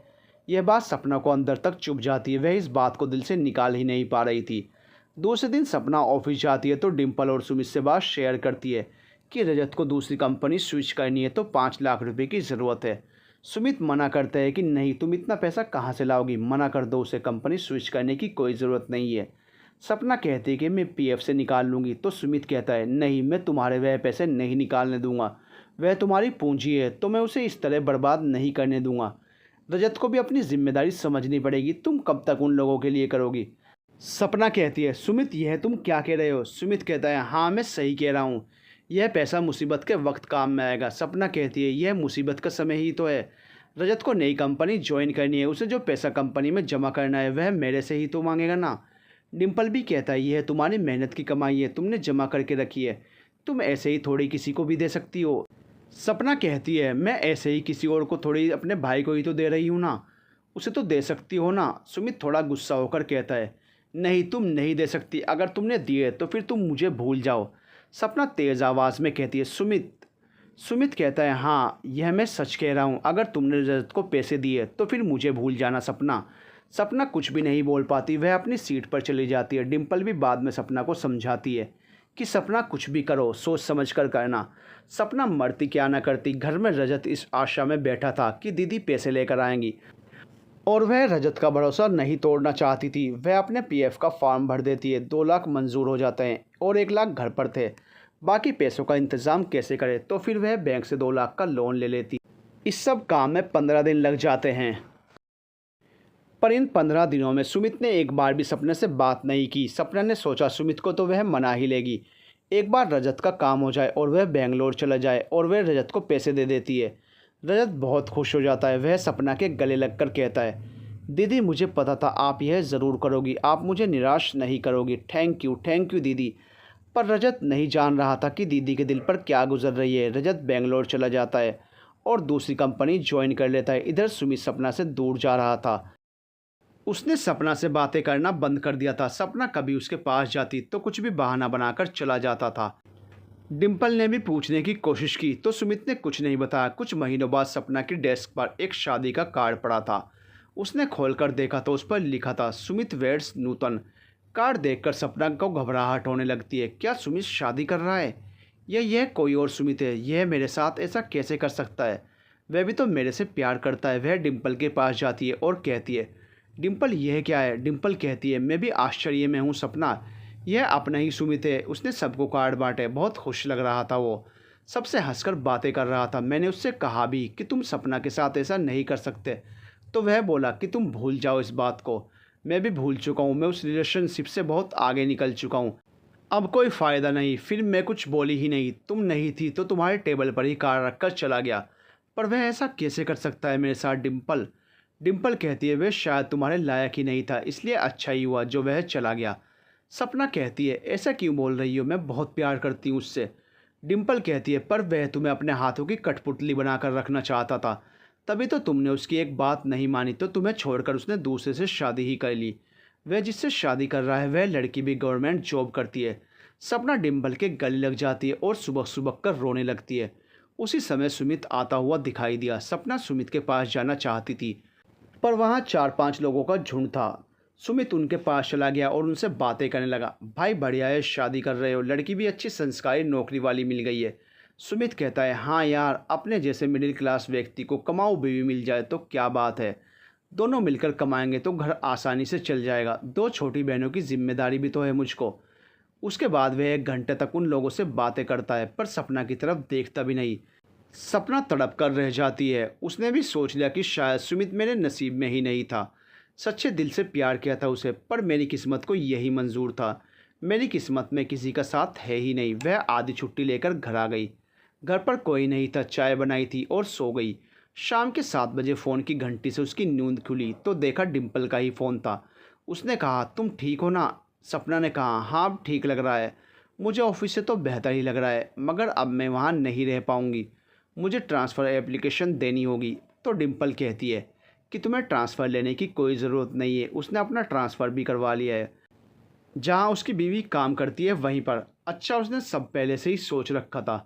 यह बात सपना को अंदर तक चुभ जाती है। वह इस बात को दिल से निकाल ही नहीं पा रही थी। दूसरे दिन सपना ऑफिस जाती है तो डिम्पल और सुमित से बात शेयर करती है कि रजत को दूसरी कंपनी स्विच करनी है तो 5 लाख रुपए की ज़रूरत है। सुमित मना करता है कि नहीं, तुम इतना पैसा कहाँ से लाओगी, मना कर दो उसे, कंपनी स्विच करने की कोई ज़रूरत नहीं है। सपना कहती है कि मैं पीएफ से निकाल लूँगी तो सुमित कहता है नहीं, मैं तुम्हारे वह पैसे नहीं निकालने दूंगा। वह तुम्हारी पूंजी है तो मैं उसे इस तरह बर्बाद नहीं करने दूंगा। रजत को भी अपनी जिम्मेदारी समझनी पड़ेगी। तुम कब तक उन लोगों के लिए करोगी। सपना कहती है सुमित यह तुम क्या कह रहे हो। सुमित कहता है हाँ मैं सही कह रहा हूँ, यह पैसा मुसीबत के वक्त काम में आएगा। सपना कहती है यह मुसीबत का समय ही तो है। रजत को नई कंपनी ज्वाइन करनी है, उसे जो पैसा कंपनी में जमा करना है वह मेरे से ही तो मांगेगा ना। डिम्पल भी कहता है यह तुम्हारी मेहनत की कमाई है, तुमने जमा करके रखी है, तुम ऐसे ही थोड़ी किसी को भी दे सकती हो। सपना कहती है मैं ऐसे ही किसी और को थोड़ी, अपने भाई को ही तो दे रही हूँ ना, उसे तो दे सकती हो ना। सुमित थोड़ा गुस्सा होकर कहता है नहीं, तुम नहीं दे सकती, अगर तुमने दिए तो फिर तुम मुझे भूल जाओ। सपना तेज़ आवाज़ में कहती है सुमित। सुमित कहता है हाँ यह मैं सच कह रहा हूँ, अगर तुमने रजत को पैसे दिए तो फिर मुझे भूल जाना सपना। सपना कुछ भी नहीं बोल पाती, वह अपनी सीट पर चली जाती है। डिम्पल भी बाद में सपना को समझाती है कि सपना कुछ भी करो सोच समझ कर करना। सपना मरती क्या ना करती। घर में रजत इस आशा में बैठा था कि दीदी पैसे लेकर आएंगी और वह रजत का भरोसा नहीं तोड़ना चाहती थी। वह अपने पीएफ का फॉर्म भर देती है, 2 लाख मंजूर हो जाते हैं और 1 लाख घर पर थे। बाकी पैसों का इंतज़ाम कैसे करे, तो फिर वह बैंक से 2 लाख का लोन ले लेती। इस सब काम में 15 दिन लग जाते हैं। पर इन 15 दिनों में सुमित ने एक बार भी सपने से बात नहीं की। सपना ने सोचा सुमित को तो वह मना ही लेगी। एक बार रजत का काम हो जाए और वह बेंगलोर चला जाए और वह रजत को पैसे दे देती है। रजत बहुत खुश हो जाता है। वह सपना के गले लगकर कहता है दीदी मुझे पता था आप यह ज़रूर करोगी, आप मुझे निराश नहीं करोगी। थैंक यू दीदी। पर रजत नहीं जान रहा था कि दीदी के दिल पर क्या गुजर रही है। रजत बेंगलोर चला जाता है और दूसरी कंपनी ज्वाइन कर लेता है। इधर सुमित सपना से दूर जा रहा था। उसने सपना से बातें करना बंद कर दिया था। सपना कभी उसके पास जाती तो कुछ भी बहाना बनाकर चला जाता था। डिम्पल ने भी पूछने की कोशिश की तो सुमित ने कुछ नहीं बताया। कुछ महीनों बाद सपना की डेस्क पर एक शादी का कार्ड पड़ा था। उसने खोलकर देखा तो उस पर लिखा था सुमित वेड्स नूतन। कार्ड देखकर सपना को घबराहट होने लगती है। क्या सुमित शादी कर रहा है या यह कोई और सुमित है। यह मेरे साथ ऐसा कैसे कर सकता है, वह भी तो मेरे से प्यार करता है। वह डिम्पल के पास जाती है और कहती है डिम्पल यह क्या है। डिम्पल कहती है मैं भी आश्चर्य में हूँ सपना, यह अपना ही सुमित है। उसने सबको कार्ड बांटे, बहुत खुश लग रहा था। वो सबसे हंसकर बातें कर रहा था। मैंने उससे कहा भी कि तुम सपना के साथ ऐसा नहीं कर सकते, तो वह बोला कि तुम भूल जाओ इस बात को। मैं भी भूल चुका हूँ, मैं उस रिलेशनशिप से बहुत आगे निकल चुका हूँ, अब कोई फ़ायदा नहीं। फिर मैं कुछ बोली ही नहीं, तुम नहीं थी तो तुम्हारे टेबल पर ही कार्ड रख कर चला गया। पर वह ऐसा कैसे कर सकता है मेरे साथ डिम्पल। डिम्पल कहती है वह शायद तुम्हारे लायक ही नहीं था, इसलिए अच्छा ही हुआ जो वह चला गया। सपना कहती है ऐसा क्यों बोल रही हो, मैं बहुत प्यार करती हूँ उससे। डिम्पल कहती है पर वह तुम्हें अपने हाथों की कठपुतली बनाकर रखना चाहता था, तभी तो तुमने उसकी एक बात नहीं मानी तो तुम्हें छोड़कर उसने दूसरे से शादी ही कर ली। वह जिससे शादी कर रहा है वह लड़की भी गवर्नमेंट जॉब करती है। सपना डिम्पल के गले लग जाती है और सुबह सुबह कर रोने लगती है। उसी समय सुमित आता हुआ दिखाई दिया। सपना सुमित के पास जाना चाहती थी पर वहाँ 4-5 लोगों का झुंड था। सुमित उनके पास चला गया और उनसे बातें करने लगा। भाई बढ़िया है, शादी कर रहे हो, लड़की भी अच्छी संस्कारी नौकरी वाली मिल गई है। सुमित कहता है हाँ यार, अपने जैसे मिडिल क्लास व्यक्ति को कमाऊ बीवी मिल जाए तो क्या बात है। दोनों मिलकर कमाएंगे तो घर आसानी से चल जाएगा। 2 छोटी बहनों की जिम्मेदारी भी तो है मुझको। उसके बाद वह 1 घंटे तक उन लोगों से बातें करता है पर सपना की तरफ देखता भी नहीं। सपना तड़प कर रह जाती है। उसने भी सोच लिया कि शायद सुमित मेरे नसीब में ही नहीं था। सच्चे दिल से प्यार किया था उसे, पर मेरी किस्मत को यही मंजूर था। मेरी किस्मत में किसी का साथ है ही नहीं। वह आधी छुट्टी लेकर घर आ गई। घर पर कोई नहीं था, चाय बनाई थी और सो गई। शाम के 7 बजे फ़ोन की घंटी से उसकी नींद खुली तो देखा डिम्पल का ही फ़ोन था। उसने कहा तुम ठीक हो ना। सपना ने कहा हाँ अब ठीक लग रहा है। मुझे ऑफिस से तो बेहतर ही लग रहा है, मगर अब मैं वहाँ नहीं रह पाऊँगी, मुझे ट्रांसफ़र एप्लीकेशन देनी होगी। तो डिम्पल कहती है कि तुम्हें ट्रांसफ़र लेने की कोई ज़रूरत नहीं है, उसने अपना ट्रांसफ़र भी करवा लिया है। जहाँ उसकी बीवी काम करती है वहीं पर। अच्छा, उसने सब पहले से ही सोच रखा था।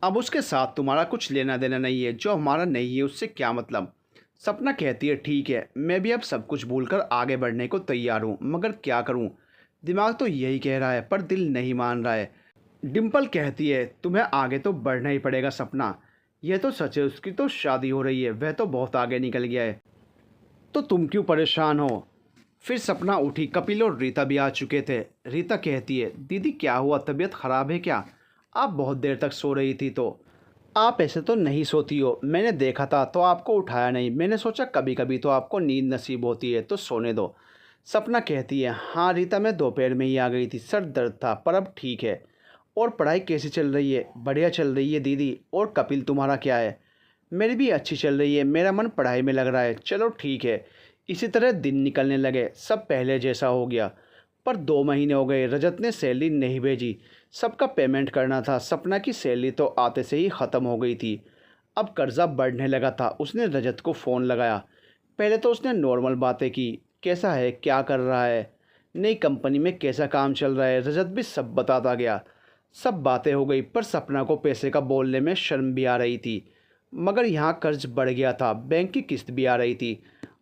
अब उसके साथ तुम्हारा कुछ लेना देना नहीं है, जो हमारा नहीं है उससे क्या मतलब। सपना कहती है ठीक है, मैं भी अब सब कुछ भूलकर आगे बढ़ने को तैयार हूँ, मगर क्या करूँ, दिमाग तो यही कह रहा है पर दिल नहीं मान रहा है। डिम्पल कहती है तुम्हें आगे तो बढ़ना ही पड़ेगा सपना, यह तो सच है, उसकी तो शादी हो रही है, वह तो बहुत आगे निकल गया है, तो तुम क्यों परेशान हो। फिर सपना उठी, कपिल और रीता भी आ चुके थे। रीता कहती है दीदी क्या हुआ, तबीयत ख़राब है क्या, आप बहुत देर तक सो रही थी। तो आप ऐसे तो नहीं सोती हो, मैंने देखा था तो आपको उठाया नहीं, मैंने सोचा कभी कभी तो आपको नींद नसीब होती है तो सोने दो। सपना कहती है हाँ रीता, मैं दोपहर में ही आ गई थी, सर दर्द था पर अब ठीक है। और पढ़ाई कैसी चल रही है। बढ़िया चल रही है दीदी। और कपिल तुम्हारा क्या है। मेरी भी अच्छी चल रही है, मेरा मन पढ़ाई में लग रहा है। चलो ठीक है। इसी तरह दिन निकलने लगे, सब पहले जैसा हो गया। पर 2 महीने हो गए, रजत ने सैलरी नहीं भेजी। सबका पेमेंट करना था, सपना की सैलरी तो आते से ही ख़त्म हो गई थी। अब कर्जा बढ़ने लगा था। उसने रजत को फ़ोन लगाया। पहले तो उसने नॉर्मल बातें की, कैसा है, क्या कर रहा है, नई कंपनी में कैसा काम चल रहा है। रजत भी सब बताता गया। सब बातें हो गई, पर सपना को पैसे का बोलने में शर्म भी आ रही थी। मगर यहाँ कर्ज बढ़ गया था, बैंक की किस्त भी आ रही थी।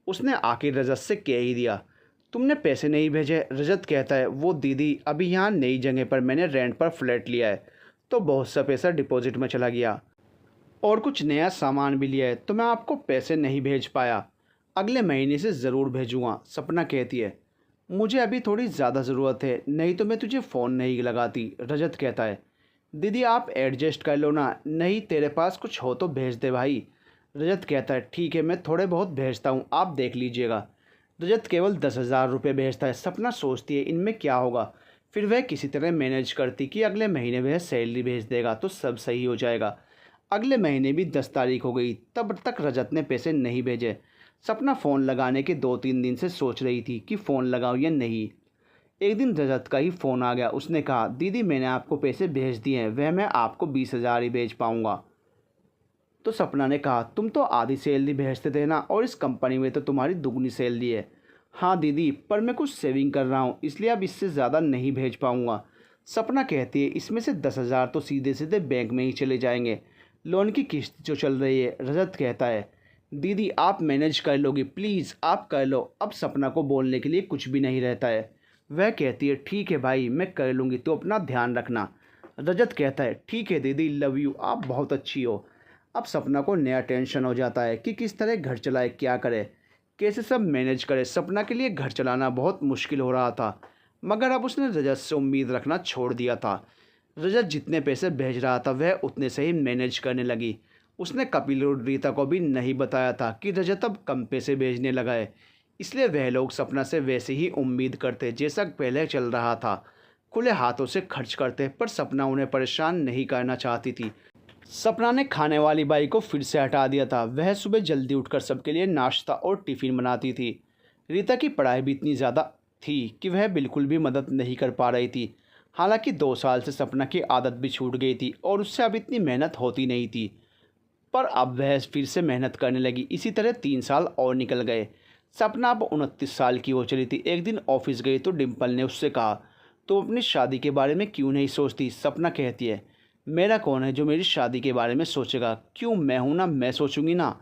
उसने आखिर रजत से कह ही दिया तुमने पैसे नहीं भेजे। रजत कहता है वो दीदी, अभी यहाँ नई जगह पर मैंने रेंट पर फ्लैट लिया है, तो बहुत सा पैसा डिपॉजिट में चला गया और कुछ नया सामान भी लिया है, तो मैं आपको पैसे नहीं भेज पाया। अगले महीने से ज़रूर भेजूँगा। सपना कहती है मुझे अभी थोड़ी ज़्यादा ज़रूरत है, नहीं तो मैं तुझे फ़ोन नहीं लगाती। रजत कहता है दीदी आप एडजस्ट कर लो ना, नहीं तेरे पास कुछ हो तो भेज दे भाई। रजत कहता है ठीक है, मैं थोड़े बहुत भेजता हूँ, आप देख लीजिएगा। रजत केवल 10,000 रुपये भेजता है। सपना सोचती है इनमें क्या होगा, फिर वह किसी तरह मैनेज करती कि अगले महीने वह सैलरी भेज देगा तो सब सही हो जाएगा। अगले महीने भी 10 तारीख हो गई, तब तक रजत ने पैसे नहीं भेजे। सपना फ़ोन लगाने के 2-3 दिन से सोच रही थी कि फ़ोन लगाऊं या नहीं। एक दिन रजत का ही फ़ोन आ गया। उसने कहा दीदी मैंने आपको पैसे भेज दिए हैं, वह मैं आपको 20,000 ही भेज पाऊँगा। तो सपना ने कहा तुम तो आधी सैलरी भेजते थे ना, और इस कंपनी में तो तुम्हारी दुगनी सैलरी है। हाँ दीदी, पर मैं कुछ सेविंग कर रहा हूँ, इसलिए अब इससे ज़्यादा नहीं भेज पाऊँगा। सपना कहती है इसमें से 10,000 तो सीधे सीधे बैंक में ही चले जाएंगे, लोन की किस्त जो चल रही है। रजत कहता है दीदी आप मैनेज कर लोगी, प्लीज़ आप कर लो। अब सपना को बोलने के लिए कुछ भी नहीं रहता है। वह कहती है ठीक है भाई मैं कर लूँगी, तो अपना ध्यान रखना। रजत कहता है ठीक है दीदी, लव यू, आप बहुत अच्छी हो। अब सपना को नया टेंशन हो जाता है कि किस तरह घर चलाए, क्या करे, कैसे सब मैनेज करे। सपना के लिए घर चलाना बहुत मुश्किल हो रहा था, मगर अब उसने रजत से उम्मीद रखना छोड़ दिया था। रजत जितने पैसे भेज रहा था वह उतने से ही मैनेज करने लगी। उसने कपिल और रीता को भी नहीं बताया था कि रजत अब कम पैसे भेजने लगा है, इसलिए वह लोग सपना से वैसे ही उम्मीद करते जैसा पहले चल रहा था। खुले हाथों से खर्च करते, पर सपना उन्हें परेशान नहीं करना चाहती थी। सपना ने खाने वाली बाई को फिर से हटा दिया था। वह सुबह जल्दी उठकर सबके लिए नाश्ता और टिफ़िन बनाती थी। रीता की पढ़ाई भी इतनी ज़्यादा थी कि वह बिल्कुल भी मदद नहीं कर पा रही थी। हालांकि 2 साल से सपना की आदत भी छूट गई थी और उससे अब इतनी मेहनत होती नहीं थी, पर अब वह फिर से मेहनत करने लगी। इसी तरह 3 साल और निकल गए। सपना अब 29 साल की हो चली थी। एक दिन ऑफिस गई तो डिम्पल ने उससे कहा तुम अपनी शादी के बारे में क्यों नहीं सोचती। सपना कहती है मेरा कौन है जो मेरी शादी के बारे में सोचेगा, क्यों, मैं हूं ना, मैं सोचूंगी ना।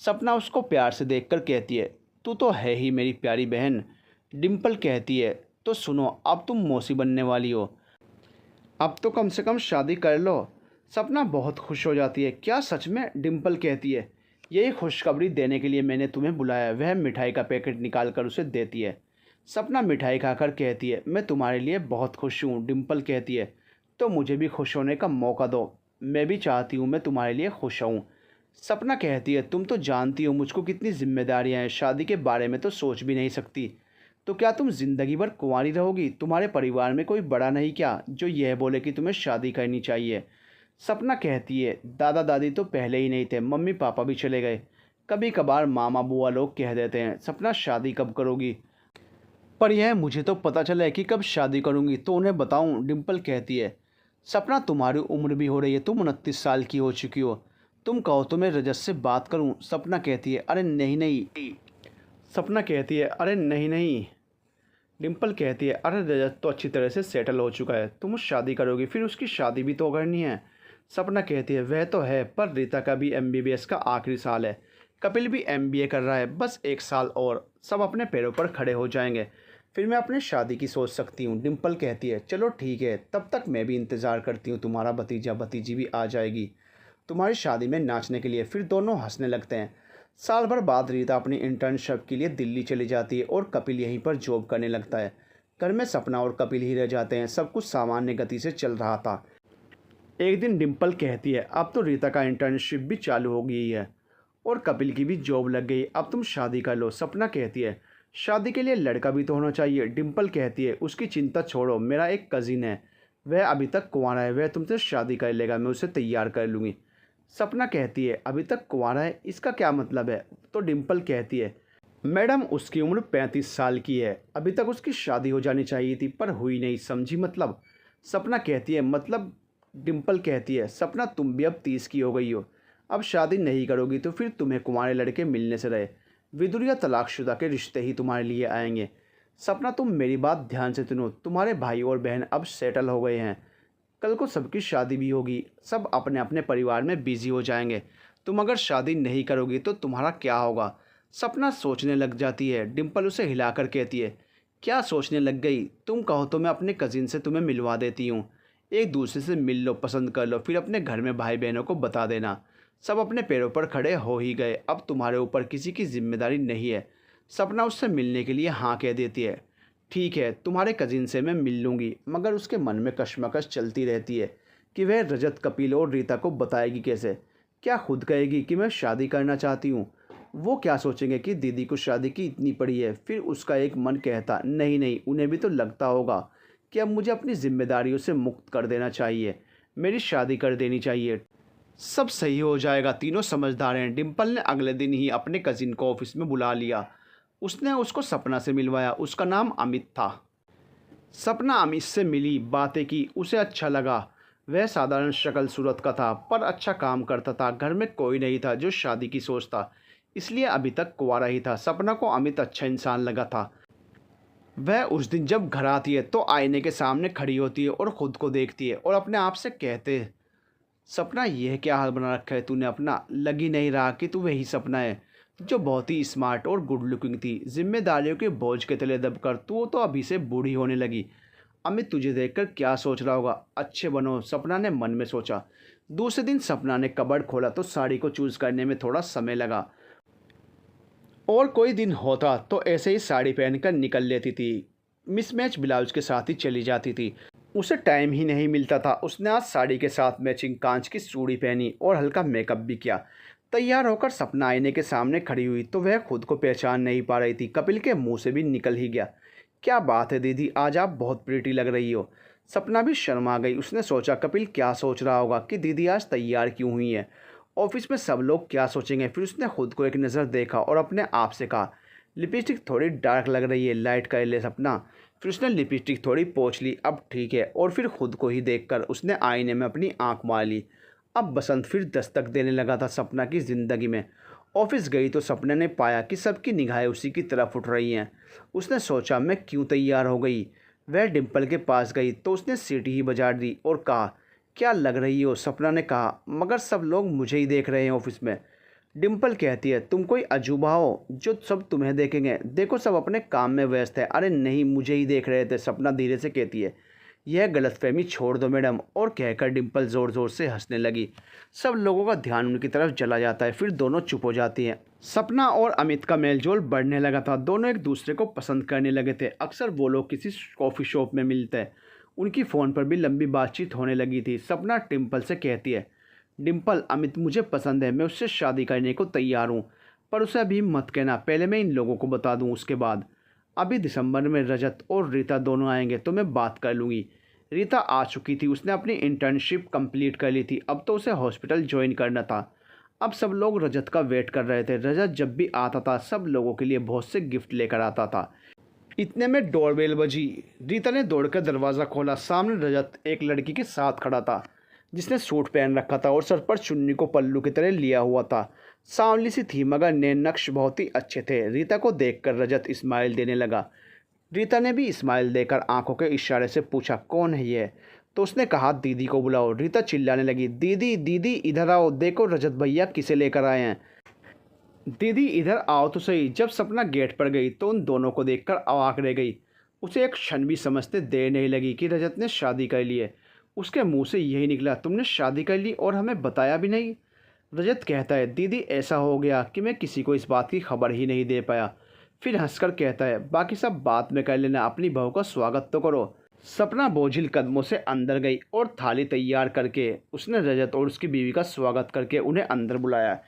सपना उसको प्यार से देखकर कहती है तू तो है ही मेरी प्यारी बहन। डिम्पल कहती है तो सुनो, अब तुम मौसी बनने वाली हो, अब तो कम से कम शादी कर लो। सपना बहुत खुश हो जाती है। क्या सच में। डिम्पल कहती है यही खुशखबरी देने के लिए मैंने तुम्हें बुलाया। वह मिठाई का पैकेट निकाल कर उसे देती है। सपना मिठाई खाकर कहती है मैं तुम्हारे लिए बहुत खुश हूँ। डिम्पल कहती है तो मुझे भी खुश होने का मौका दो, मैं भी चाहती हूँ मैं तुम्हारे लिए खुश हूँ। सपना कहती है तुम तो जानती हो मुझको कितनी जिम्मेदारियाँ हैं, शादी के बारे में तो सोच भी नहीं सकती। तो क्या तुम ज़िंदगी भर कुंवारी रहोगी। तुम्हारे परिवार में कोई बड़ा नहीं क्या जो यह बोले कि तुम्हें शादी करनी चाहिए। सपना कहती है दादा दादी तो पहले ही नहीं थे, मम्मी पापा भी चले गए, कभी कभार मामा बुआ लोग कह देते हैं। सपना शादी कब करोगी। पर यह मुझे तो पता चला है कि कब शादी करूंगी तो उन्हें बताऊं। डिम्पल कहती है, सपना तुम्हारी उम्र भी हो रही है, तुम 29 साल की हो चुकी हो, तुम कहो तो मैं रजत से बात करूं। सपना कहती है, अरे नहीं नहीं। सपना कहती है, अरे नहीं नहीं। डिम्पल कहती है, अरे रजत तो अच्छी तरह से सेटल हो चुका है, तुम उस शादी करोगी, फिर उसकी शादी भी तो करनी है। सपना कहती है, वह तो है, पर रीता का भी MBBS का आखिरी साल है, कपिल भी MBA कर रहा है, बस 1 साल और सब अपने पैरों पर खड़े हो जाएंगे, फिर मैं अपनी शादी की सोच सकती हूँ। डिम्पल कहती है, चलो ठीक है, तब तक मैं भी इंतज़ार करती हूँ, तुम्हारा भतीजा भतीजी भी आ जाएगी तुम्हारी शादी में नाचने के लिए। फिर दोनों हंसने लगते हैं। साल भर बाद रीता अपनी इंटर्नशिप के लिए दिल्ली चली जाती है और कपिल यहीं पर जॉब करने लगता है। घर में सपना और कपिल ही रह जाते हैं। सब कुछ सामान्य गति से चल रहा था। एक दिन डिम्पल कहती है, अब तो रीता का इंटर्नशिप भी चालू हो गई है और कपिल की भी जॉब लग गई, अब तुम शादी कर लो। सपना कहती है, शादी के लिए लड़का भी तो होना चाहिए। डिम्पल कहती है, उसकी चिंता छोड़ो, मेरा एक कज़िन है, वह अभी तक कुंवारा है, वह तुमसे शादी कर लेगा, मैं उसे तैयार कर लूँगी। सपना कहती है, अभी तक कुंवारा है, इसका क्या मतलब है? तो डिम्पल कहती है, मैडम उसकी उम्र 35 साल की है, अभी तक उसकी शादी हो जानी चाहिए थी, पर हुई नहीं, समझी मतलब? सपना कहती है, मतलब? डिम्पल कहती है, सपना तुम भी अब 30 की हो गई हो, अब शादी नहीं करोगी तो फिर तुम्हें कुंवारे लड़के मिलने से रहे, विधुर या तलाकशुदा के रिश्ते ही तुम्हारे लिए आएंगे। सपना तुम मेरी बात ध्यान से सुनो, तुम्हारे भाई और बहन अब सेटल हो गए हैं, कल को सबकी शादी भी होगी, सब अपने अपने परिवार में बिजी हो जाएंगे, तुम अगर शादी नहीं करोगी तो तुम्हारा क्या होगा? सपना सोचने लग जाती है। डिम्पल उसे हिलाकर कहती है, क्या सोचने लग गई? तुम कहो तो मैं अपने कज़िन से तुम्हें मिलवा देती हूँ, एक दूसरे से मिल लो, पसंद कर लो, फिर अपने घर में भाई बहनों को बता देना। सब अपने पैरों पर खड़े हो ही गए, अब तुम्हारे ऊपर किसी की जिम्मेदारी नहीं है। सपना उससे मिलने के लिए हाँ कह देती है। ठीक है, तुम्हारे कज़िन से मैं मिल लूँगी, मगर उसके मन में कश्मकश चलती रहती है कि वह रजत, कपिल और रीता को बताएगी कैसे। क्या खुद कहेगी कि मैं शादी करना चाहती हूँ? वो क्या सोचेंगे कि दीदी को शादी की इतनी पड़ी है? फिर उसका एक मन कहता, नहीं नहीं, उन्हें भी तो लगता होगा कि अब मुझे अपनी जिम्मेदारियों से मुक्त कर देना चाहिए, मेरी शादी कर देनी चाहिए, सब सही हो जाएगा, तीनों समझदार हैं। डिम्पल ने अगले दिन ही अपने कज़िन को ऑफिस में बुला लिया। उसने उसको सपना से मिलवाया। उसका नाम अमित था। सपना अमित से मिली, बातें की, उसे अच्छा लगा। वह साधारण शक्ल सूरत का था, पर अच्छा काम करता था। घर में कोई नहीं था जो शादी की सोचता, इसलिए अभी तक कुंवारा ही था। सपना को अमित अच्छा इंसान लगा था। वह उस दिन जब घर आती है तो आईने के सामने खड़ी होती है और ख़ुद को देखती है और अपने आप से कहते है, सपना यह क्या हाल बना रखा है तूने अपना? लग ही नहीं रहा कि तू वही सपना है जो बहुत ही स्मार्ट और गुड लुकिंग थी। जिम्मेदारियों के बोझ के तले दबकर तू तो अभी से बूढ़ी होने लगी। अमित तुझे देखकर क्या सोच रहा होगा? अच्छे बनो, सपना ने मन में सोचा। दूसरे दिन सपना ने कबर्ड खोला तो साड़ी को चूज़ करने में थोड़ा समय लगा। और कोई दिन होता तो ऐसे ही साड़ी पहनकर निकल लेती थी, मिसमैच ब्लाउज के साथ ही चली जाती थी। उसे टाइम ही नहीं मिलता था। उसने आज साड़ी के साथ मैचिंग कांच की चूड़ी पहनी और हल्का मेकअप भी किया। तैयार होकर सपना आईने के सामने खड़ी हुई तो वह खुद को पहचान नहीं पा रही थी। कपिल के मुंह से भी निकल ही गया, क्या बात है दीदी, आज आप बहुत प्रिटी लग रही हो। सपना भी शर्मा गई। उसने सोचा कपिल क्या सोच रहा होगा कि दीदी आज तैयार क्यों हुई है, ऑफिस में सब लोग क्या सोचेंगे। फिर उसने खुद को एक नज़र देखा और अपने आप से कहा, लिपस्टिक थोड़ी डार्क लग रही है, लाइट कर ले सपना। फिर उसने लिपस्टिक थोड़ी पोंछ ली, अब ठीक है। और फिर खुद को ही देखकर उसने आईने में अपनी आंख मार ली। अब बसंत फिर दस्तक देने लगा था सपना की ज़िंदगी में। ऑफिस गई तो सपने ने पाया कि सबकी निगाहें उसी की तरफ उठ रही हैं। उसने सोचा मैं क्यों तैयार हो गई। वह डिम्पल के पास गई तो उसने सीटी ही बजा दी और कहा, क्या लग रही हो? सपना ने कहा, मगर सब लोग मुझे ही देख रहे हैं ऑफिस में। डिम्पल कहती है, तुम कोई अजूबा हो जो सब तुम्हें देखेंगे, देखो सब अपने काम में व्यस्त है। अरे नहीं, मुझे ही देख रहे थे, सपना धीरे से कहती है। यह गलतफहमी छोड़ दो मैडम। और कहकर डिम्पल ज़ोर ज़ोर से हंसने लगी। सब लोगों का ध्यान उनकी तरफ चला जाता है, फिर दोनों चुप हो जाती हैं। सपना और अमित का मेलजोल बढ़ने लगा था। दोनों एक दूसरे को पसंद करने लगे थे। अक्सर वो लोग किसी कॉफ़ी शॉप में मिलते, उनकी फ़ोन पर भी लंबी बातचीत होने लगी थी। सपना डिम्पल से कहती है, डिम्पल, अमित मुझे पसंद है, मैं उससे शादी करने को तैयार हूँ, पर उसे अभी मत कहना, पहले मैं इन लोगों को बता दूँ, उसके बाद। अभी दिसंबर में रजत और रीता दोनों आएंगे तो मैं बात कर लूँगी। रीता आ चुकी थी, उसने अपनी इंटर्नशिप कंप्लीट कर ली थी, अब तो उसे हॉस्पिटल ज्वाइन करना था। अब सब लोग रजत का वेट कर रहे थे। रजत जब भी आता था सब लोगों के लिए बहुत से गिफ्ट लेकर आता था। इतने में डोरबेल बजी। रीता ने दौड़कर दरवाज़ा खोला। सामने रजत एक लड़की के साथ खड़ा था जिसने सूट पहन रखा था और सर पर चुन्नी को पल्लू की तरह लिया हुआ था। सांवली सी थी मगर नैन नक्श बहुत ही अच्छे थे। रीता को देखकर रजत इस्माइल देने लगा। रीता ने भी इस्माइल देकर आंखों के इशारे से पूछा, कौन है ये? तो उसने कहा, दीदी को बुलाओ। रीता चिल्लाने लगी, दीदी दीदी इधर आओ, देखो रजत भैया किसे लेकर आए हैं। दीदी इधर आओ तो सही। जब सपना गेट पर गई तो उन दोनों को देखकर अवाक रह गई। उसे एक क्षण भी समझते देर नहीं लगी कि रजत ने शादी कर ली है। उसके मुंह से यही निकला, तुमने शादी कर ली और हमें बताया भी नहीं। रजत कहता है, दीदी ऐसा हो गया कि मैं किसी को इस बात की खबर ही नहीं दे पाया। फिर हंसकर कहता है, बाकी सब बात में कर लेना, अपनी बहू का स्वागत तो करो। सपना बोझिल कदमों से अंदर गई और थाली तैयार करके उसने रजत और उसकी बीवी का स्वागत करके उन्हें अंदर बुलाया।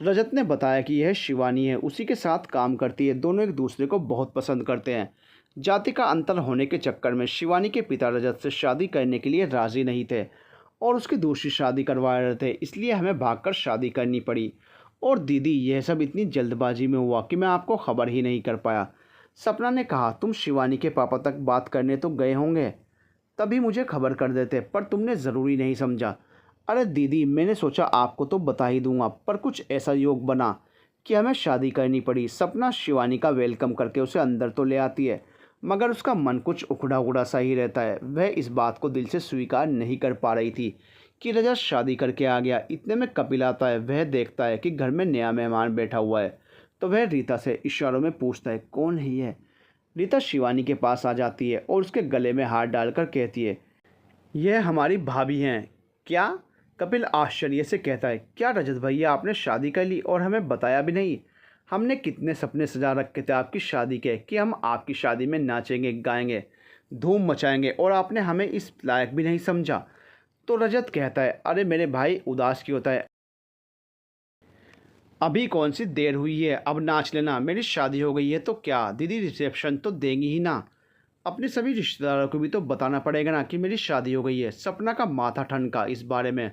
रजत ने बताया कि यह शिवानी है, उसी के साथ काम करती है। दोनों एक दूसरे को बहुत पसंद करते हैं। जाति का अंतर होने के चक्कर में शिवानी के पिता रजत से शादी करने के लिए राज़ी नहीं थे और उसकी दूसरी शादी करवा रहे थे, इसलिए हमें भागकर शादी करनी पड़ी। और दीदी यह सब इतनी जल्दबाजी में हुआ कि मैं आपको खबर ही नहीं कर पाया। सपना ने कहा, तुम शिवानी के पापा तक बात करने तो गए होंगे, तभी मुझे खबर कर देते, पर तुमने ज़रूरी नहीं समझा। अरे दीदी, मैंने सोचा आपको तो बता ही दूंगा, पर कुछ ऐसा योग बना कि हमें शादी करनी पड़ी। सपना शिवानी का वेलकम करके उसे अंदर तो ले आती है, मगर उसका मन कुछ उखड़ा उखड़ा सा ही रहता है। वह इस बात को दिल से स्वीकार नहीं कर पा रही थी कि रजत शादी करके आ गया। इतने में कपिल आता है। वह देखता है कि घर में नया मेहमान बैठा हुआ है, तो वह रीता से इशारों में पूछता है, कौन है ये? रीता शिवानी के पास आ जाती है और उसके गले में हाथ डालकर कहती है, यह हमारी भाभी हैं। क्या? कपिल आश्चर्य से कहता है, क्या रजत भैया आपने शादी कर ली और हमें बताया भी नहीं? हमने कितने सपने सजा रखे थे आपकी शादी के कि हम आपकी शादी में नाचेंगे, गाएंगे, धूम मचाएंगे, और आपने हमें इस लायक भी नहीं समझा। तो रजत कहता है, अरे मेरे भाई उदास क्यों होता है? अभी कौन सी देर हुई है, अब नाच लेना। मेरी शादी हो गई है तो क्या, दीदी रिसेप्शन तो देंगी ही ना। अपने सभी रिश्तेदारों को भी तो बताना पड़ेगा ना कि मेरी शादी हो गई है। सपना का माथा ठनका इस बारे में,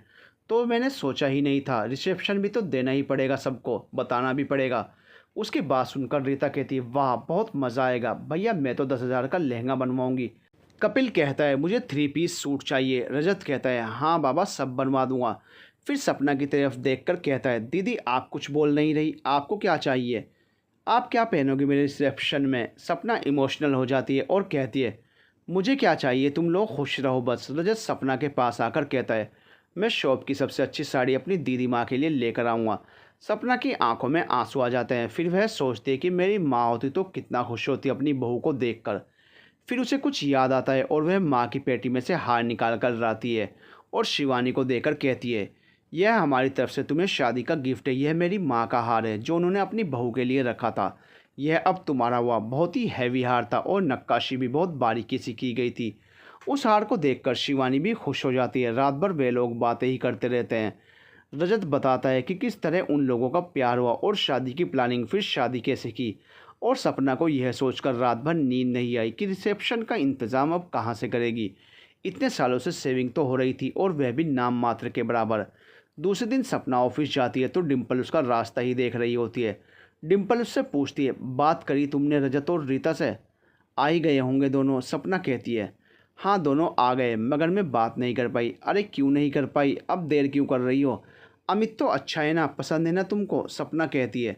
तो मैंने सोचा ही नहीं था। रिसेप्शन भी तो देना ही पड़ेगा, सबको बताना भी पड़ेगा। उसकी बात सुनकर रीता कहती है, वाह बहुत मज़ा आएगा भैया, मैं तो 10,000 का लहंगा बनवाऊंगी। कपिल कहता है, मुझे 3 पीस सूट चाहिए। रजत कहता है, हाँ बाबा सब बनवा दूंगा। फिर सपना की तरफ देखकर कहता है, दीदी आप कुछ बोल नहीं रही, आपको क्या चाहिए? आप क्या पहनोगे मेरे रिसेप्शन में? सपना इमोशनल हो जाती है और कहती है, मुझे क्या चाहिए, तुम लोग खुश रहो बस। रजत सपना के पास आकर कहता है, मैं शॉप की सबसे अच्छी साड़ी अपनी दीदी माँ के लिए लेकर आऊँगा। सपना की आंखों में आंसू आ जाते हैं। फिर वह सोचती है कि मेरी माँ होती तो कितना खुश होती अपनी बहू को देखकर। फिर उसे कुछ याद आता है और वह माँ की पेटी में से हार निकाल कर लाती है और शिवानी को देकर कहती है, यह हमारी तरफ से तुम्हें शादी का गिफ्ट है। यह मेरी माँ का हार है जो उन्होंने अपनी बहू के लिए रखा था। यह अब तुम्हारा हुआ। बहुत ही हैवी हार था और नक्काशी भी बहुत बारीकी से की गई थी। उस हार को देखकर शिवानी भी खुश हो जाती है। रात भर वे लोग बातें ही करते रहते हैं। रजत बताता है कि किस तरह उन लोगों का प्यार हुआ और शादी की प्लानिंग, फिर शादी कैसे की। और सपना को यह सोचकर रात भर नींद नहीं आई कि रिसेप्शन का इंतज़ाम अब कहाँ से करेगी। इतने सालों से सेविंग तो हो रही थी और वह भी नाम मात्र के बराबर। दूसरे दिन सपना ऑफिस जाती है तो डिम्पल उसका रास्ता ही देख रही होती है। डिम्पल उससे पूछती है, बात करी तुमने रजत और रीता से? आ ही गए होंगे दोनों। सपना कहती है, हाँ दोनों आ गए, मगर मैं बात नहीं कर पाई। अरे क्यों नहीं कर पाई, अब देर क्यों कर रही हो? अमित तो अच्छा है ना, पसंद है ना तुमको? सपना कहती है,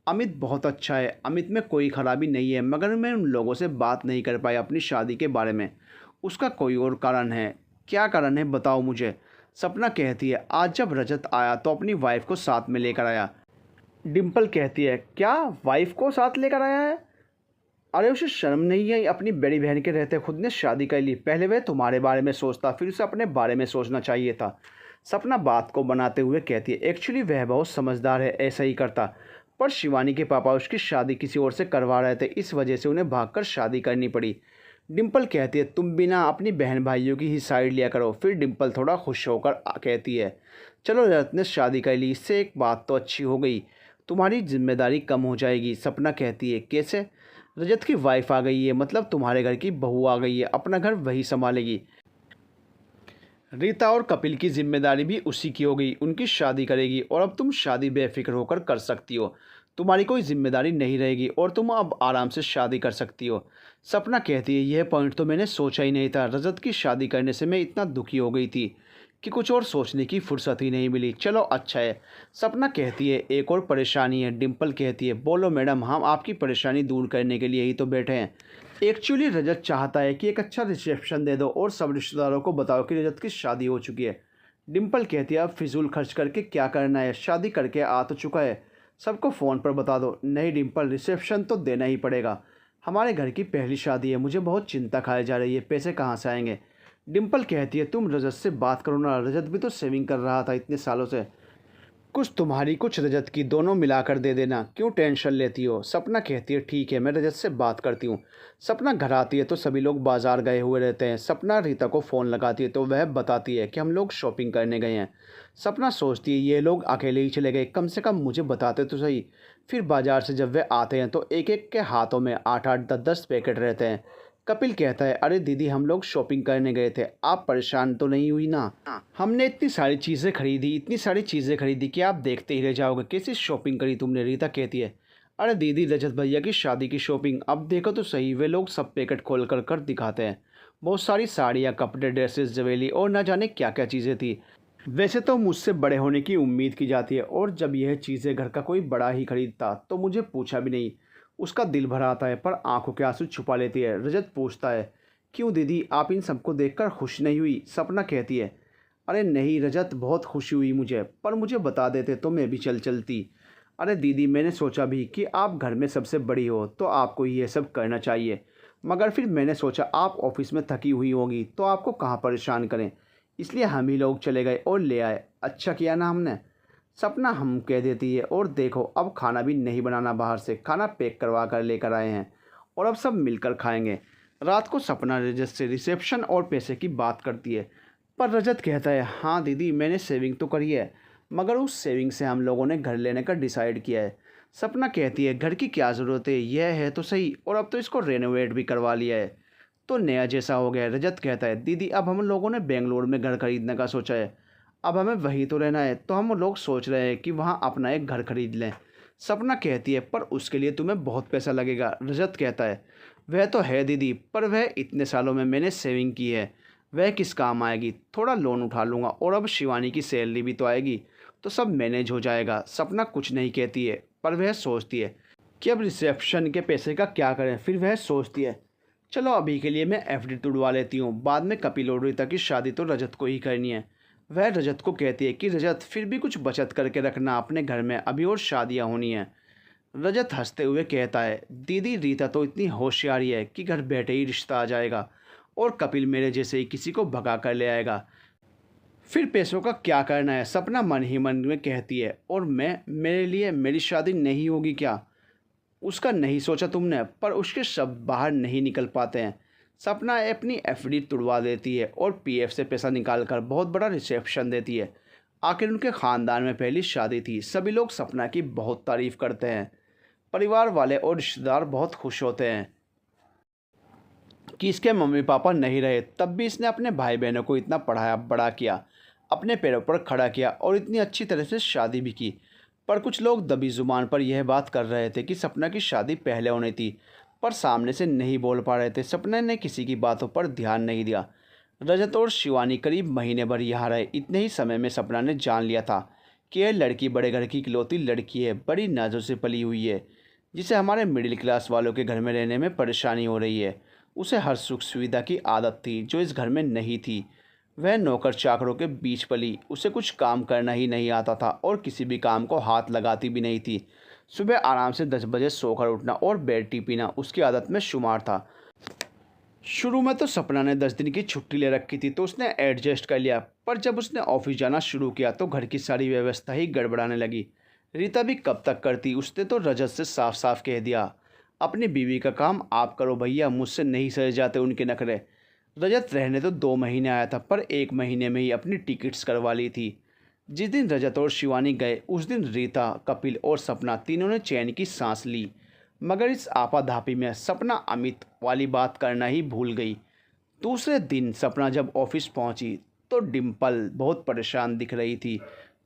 अमित बहुत अच्छा है, अमित में कोई ख़राबी नहीं है, मगर मैं उन लोगों से बात नहीं कर पाई अपनी शादी के बारे में। उसका कोई और कारण है। क्या कारण है बताओ मुझे। सपना कहती है, आज जब रजत आया तो अपनी वाइफ को साथ में लेकर आया। डिम्पल कहती है, क्या वाइफ को साथ लेकर आया है? अरे उसे शर्म नहीं है, अपनी बड़ी बहन के रहते खुद ने शादी कर ली। पहले वह तुम्हारे बारे में सोचता, फिर उसे अपने बारे में सोचना चाहिए था। सपना बात को बनाते हुए कहती है, एक्चुअली वह बहुत समझदार है, ऐसा ही करता, पर शिवानी के पापा उसकी शादी किसी और से करवा रहे थे, इस वजह से उन्हें भागकर शादी करनी पड़ी। डिम्पल कहती है, तुम भी ना अपनी बहन भाइयों की ही साइड लिया करो। फिर डिम्पल थोड़ा खुश होकर कहती है, चलो रजत ने शादी कर ली, इससे एक बात तो अच्छी हो गई, तुम्हारी जिम्मेदारी कम हो जाएगी। सपना कहती है, कैसे? रजत की वाइफ आ गई है, मतलब तुम्हारे घर की बहू आ गई है, अपना घर वही संभालेगी। रीता और कपिल की जिम्मेदारी भी उसी की हो गई, उनकी शादी करेगी और अब तुम शादी बेफिक्र होकर कर सकती हो। तुम्हारी कोई जिम्मेदारी नहीं रहेगी और तुम अब आराम से शादी कर सकती हो। सपना कहती है यह पॉइंट तो मैंने सोचा ही नहीं था। रजत की शादी करने से मैं इतना दुखी हो गई थी कि कुछ और सोचने की फुर्सत ही नहीं मिली। चलो अच्छा है। सपना कहती है एक और परेशानी है। डिम्पल कहती है बोलो मैडम, हम आपकी परेशानी दूर करने के लिए ही तो बैठे हैं। एक्चुअली रजत चाहता है कि एक अच्छा रिसेप्शन दे दो और सब रिश्तेदारों को बताओ कि रजत की शादी हो चुकी है। डिम्पल कहती है अब फिजूल खर्च करके क्या करना है, शादी करके आ तो चुका है, सबको फ़ोन पर बता दो। नहीं डिम्पल, रिसेप्शन तो देना ही पड़ेगा, हमारे घर की पहली शादी है, मुझे बहुत चिंता खाई जा रही है, पैसे कहाँ से आएंगे। डिम्पल कहती है तुम रजत से बात करो ना, रजत भी तो सेविंग कर रहा था इतने सालों से, कुछ तुम्हारी कुछ रजत की, दोनों मिलाकर दे देना, क्यों टेंशन लेती हो। सपना कहती है ठीक है, मैं रजत से बात करती हूँ। सपना घर आती है तो सभी लोग बाजार गए हुए रहते हैं। सपना रीता को फ़ोन लगाती है तो वह बताती है कि हम लोग शॉपिंग करने गए हैं। सपना सोचती है ये लोग अकेले ही चले गए, कम से कम मुझे बताते तो सही। फिर बाजार से जब वे आते हैं तो एक एक के हाथों में 8-8 10-10 पैकेट रहते हैं। कपिल कहता है अरे दीदी, हम लोग शॉपिंग करने गए थे, आप परेशान तो नहीं हुई ना। हमने इतनी सारी चीज़ें खरीदी, इतनी सारी चीज़ें खरीदी कि आप देखते ही रह जाओगे, कैसी शॉपिंग करी तुमने। रीता कहती है अरे दीदी, रजत भैया की शादी की शॉपिंग, अब देखो तो सही, वे लोग सब पैकेट खोल कर दिखाते हैं। बहुत सारी साड़ियाँ, कपड़े, ड्रेसेस, ज्वेलरी और न जाने क्या क्या चीज़ें थी। वैसे तो मुझसे बड़े होने की उम्मीद की जाती है और जब यह चीज़ें घर का कोई बड़ा ही खरीदता तो मुझे पूछा भी नहीं, उसका दिल भर आता है पर आंखों के आंसू छुपा लेती है। रजत पूछता है क्यों दीदी, आप इन सबको देखकर खुश नहीं हुई। सपना कहती है अरे नहीं रजत, बहुत खुशी हुई मुझे, पर मुझे बता देते तो मैं भी चलती। अरे दीदी, मैंने सोचा भी कि आप घर में सबसे बड़ी हो तो आपको ही ये सब करना चाहिए, मगर फिर मैंने सोचा आप ऑफिस में थकी हुई होगी तो आपको कहाँ परेशान करें, इसलिए हम ही लोग चले गए और ले आए। अच्छा किया ना हमने। सपना हम कह देती है और देखो अब खाना भी नहीं बनाना, बाहर से खाना पैक करवा कर लेकर आए हैं और अब सब मिलकर खाएंगे। रात को सपना रजत से रिसेप्शन और पैसे की बात करती है, पर रजत कहता है हाँ दीदी, मैंने सेविंग तो करी है, मगर उस सेविंग से हम लोगों ने घर लेने का डिसाइड किया है। सपना कहती है घर की क्या ज़रूरत है, यह है तो सही, और अब तो इसको रेनोवेट भी करवा लिया है तो नया जैसा हो गया है। रजत कहता है दीदी, अब हम लोगों ने बेंगलोर में घर खरीदने का सोचा है, अब हमें वहीं तो रहना है, तो हम लोग सोच रहे हैं कि वहाँ अपना एक घर खरीद लें। सपना कहती है पर उसके लिए तुम्हें बहुत पैसा लगेगा। रजत कहता है वह तो है दीदी, पर वह इतने सालों में मैंने सेविंग की है, वह किस काम आएगी, थोड़ा लोन उठा लूँगा और अब शिवानी की सैलरी भी तो आएगी तो सब मैनेज हो जाएगा। सपना कुछ नहीं कहती है पर वह सोचती है कि अब रिसेप्शन के पैसे का क्या करें। फिर वह सोचती है चलो अभी के लिए मैं एफडी तुड़वा लेती हूँ, बाद में कपिल और रीता की शादी तो रजत को ही करनी है। वह रजत को कहती है कि रजत फिर भी कुछ बचत करके रखना अपने घर में, अभी और शादियाँ होनी हैं। रजत हंसते हुए कहता है दीदी, रीता तो इतनी होशियारी है कि घर बैठे ही रिश्ता आ जाएगा और कपिल मेरे जैसे ही किसी को भगा कर ले आएगा, फिर पैसों का क्या करना है। सपना मन ही मन में कहती है और मैं, मेरे लिए मेरी शादी नहीं होगी क्या, उसका नहीं सोचा तुमने। पर उसके शब्द बाहर नहीं निकल पाते हैं। सपना अपनी एफडी तुड़वा देती है और पीएफ से पैसा निकालकर बहुत बड़ा रिसेप्शन देती है। आखिर उनके ख़ानदान में पहली शादी थी, सभी लोग सपना की बहुत तारीफ़ करते हैं। परिवार वाले और रिश्तेदार बहुत खुश होते हैं कि इसके मम्मी पापा नहीं रहे, तब भी इसने अपने भाई बहनों को इतना पढ़ाया, बड़ा किया, अपने पैरों पर खड़ा किया और इतनी अच्छी तरह से शादी भी की। पर कुछ लोग दबी ज़ुबान पर यह बात कर रहे थे कि सपना की शादी पहले होनी थी, पर सामने से नहीं बोल पा रहे थे। सपना ने किसी की बातों पर ध्यान नहीं दिया। रजत और शिवानी करीब महीने भर यहाँ रहे। इतने ही समय में सपना ने जान लिया था कि यह लड़की बड़े घर की इकलौती लड़की है, बड़ी नाजों से पली हुई है, जिसे हमारे मिडिल क्लास वालों के घर में रहने में परेशानी हो रही है। उसे हर सुख सुविधा की आदत थी जो इस घर में नहीं थी। वह नौकर चाकरों के बीच पली, उसे कुछ काम करना ही नहीं आता था और किसी भी काम को हाथ लगाती भी नहीं थी। सुबह आराम से 10 बजे सोकर उठना और बेड टी पीना उसकी आदत में शुमार था। शुरू में तो सपना ने 10 दिन की छुट्टी ले रखी थी तो उसने एडजस्ट कर लिया, पर जब उसने ऑफिस जाना शुरू किया तो घर की सारी व्यवस्था ही गड़बड़ाने लगी। रीता भी कब तक करती, उसने तो रजत से साफ साफ कह दिया अपनी बीवी का काम आप करो भैया, मुझसे नहीं सहे जाते उनके नखरे। रजत रहने तो 2 महीने आया था पर 1 महीने में ही अपनी टिकट्स करवा ली थी। जिस दिन रजत और शिवानी गए उस दिन रीता, कपिल और सपना तीनों ने चैन की सांस ली, मगर इस आपाधापी में सपना अमित वाली बात करना ही भूल गई। दूसरे दिन सपना जब ऑफिस पहुंची तो डिम्पल बहुत परेशान दिख रही थी,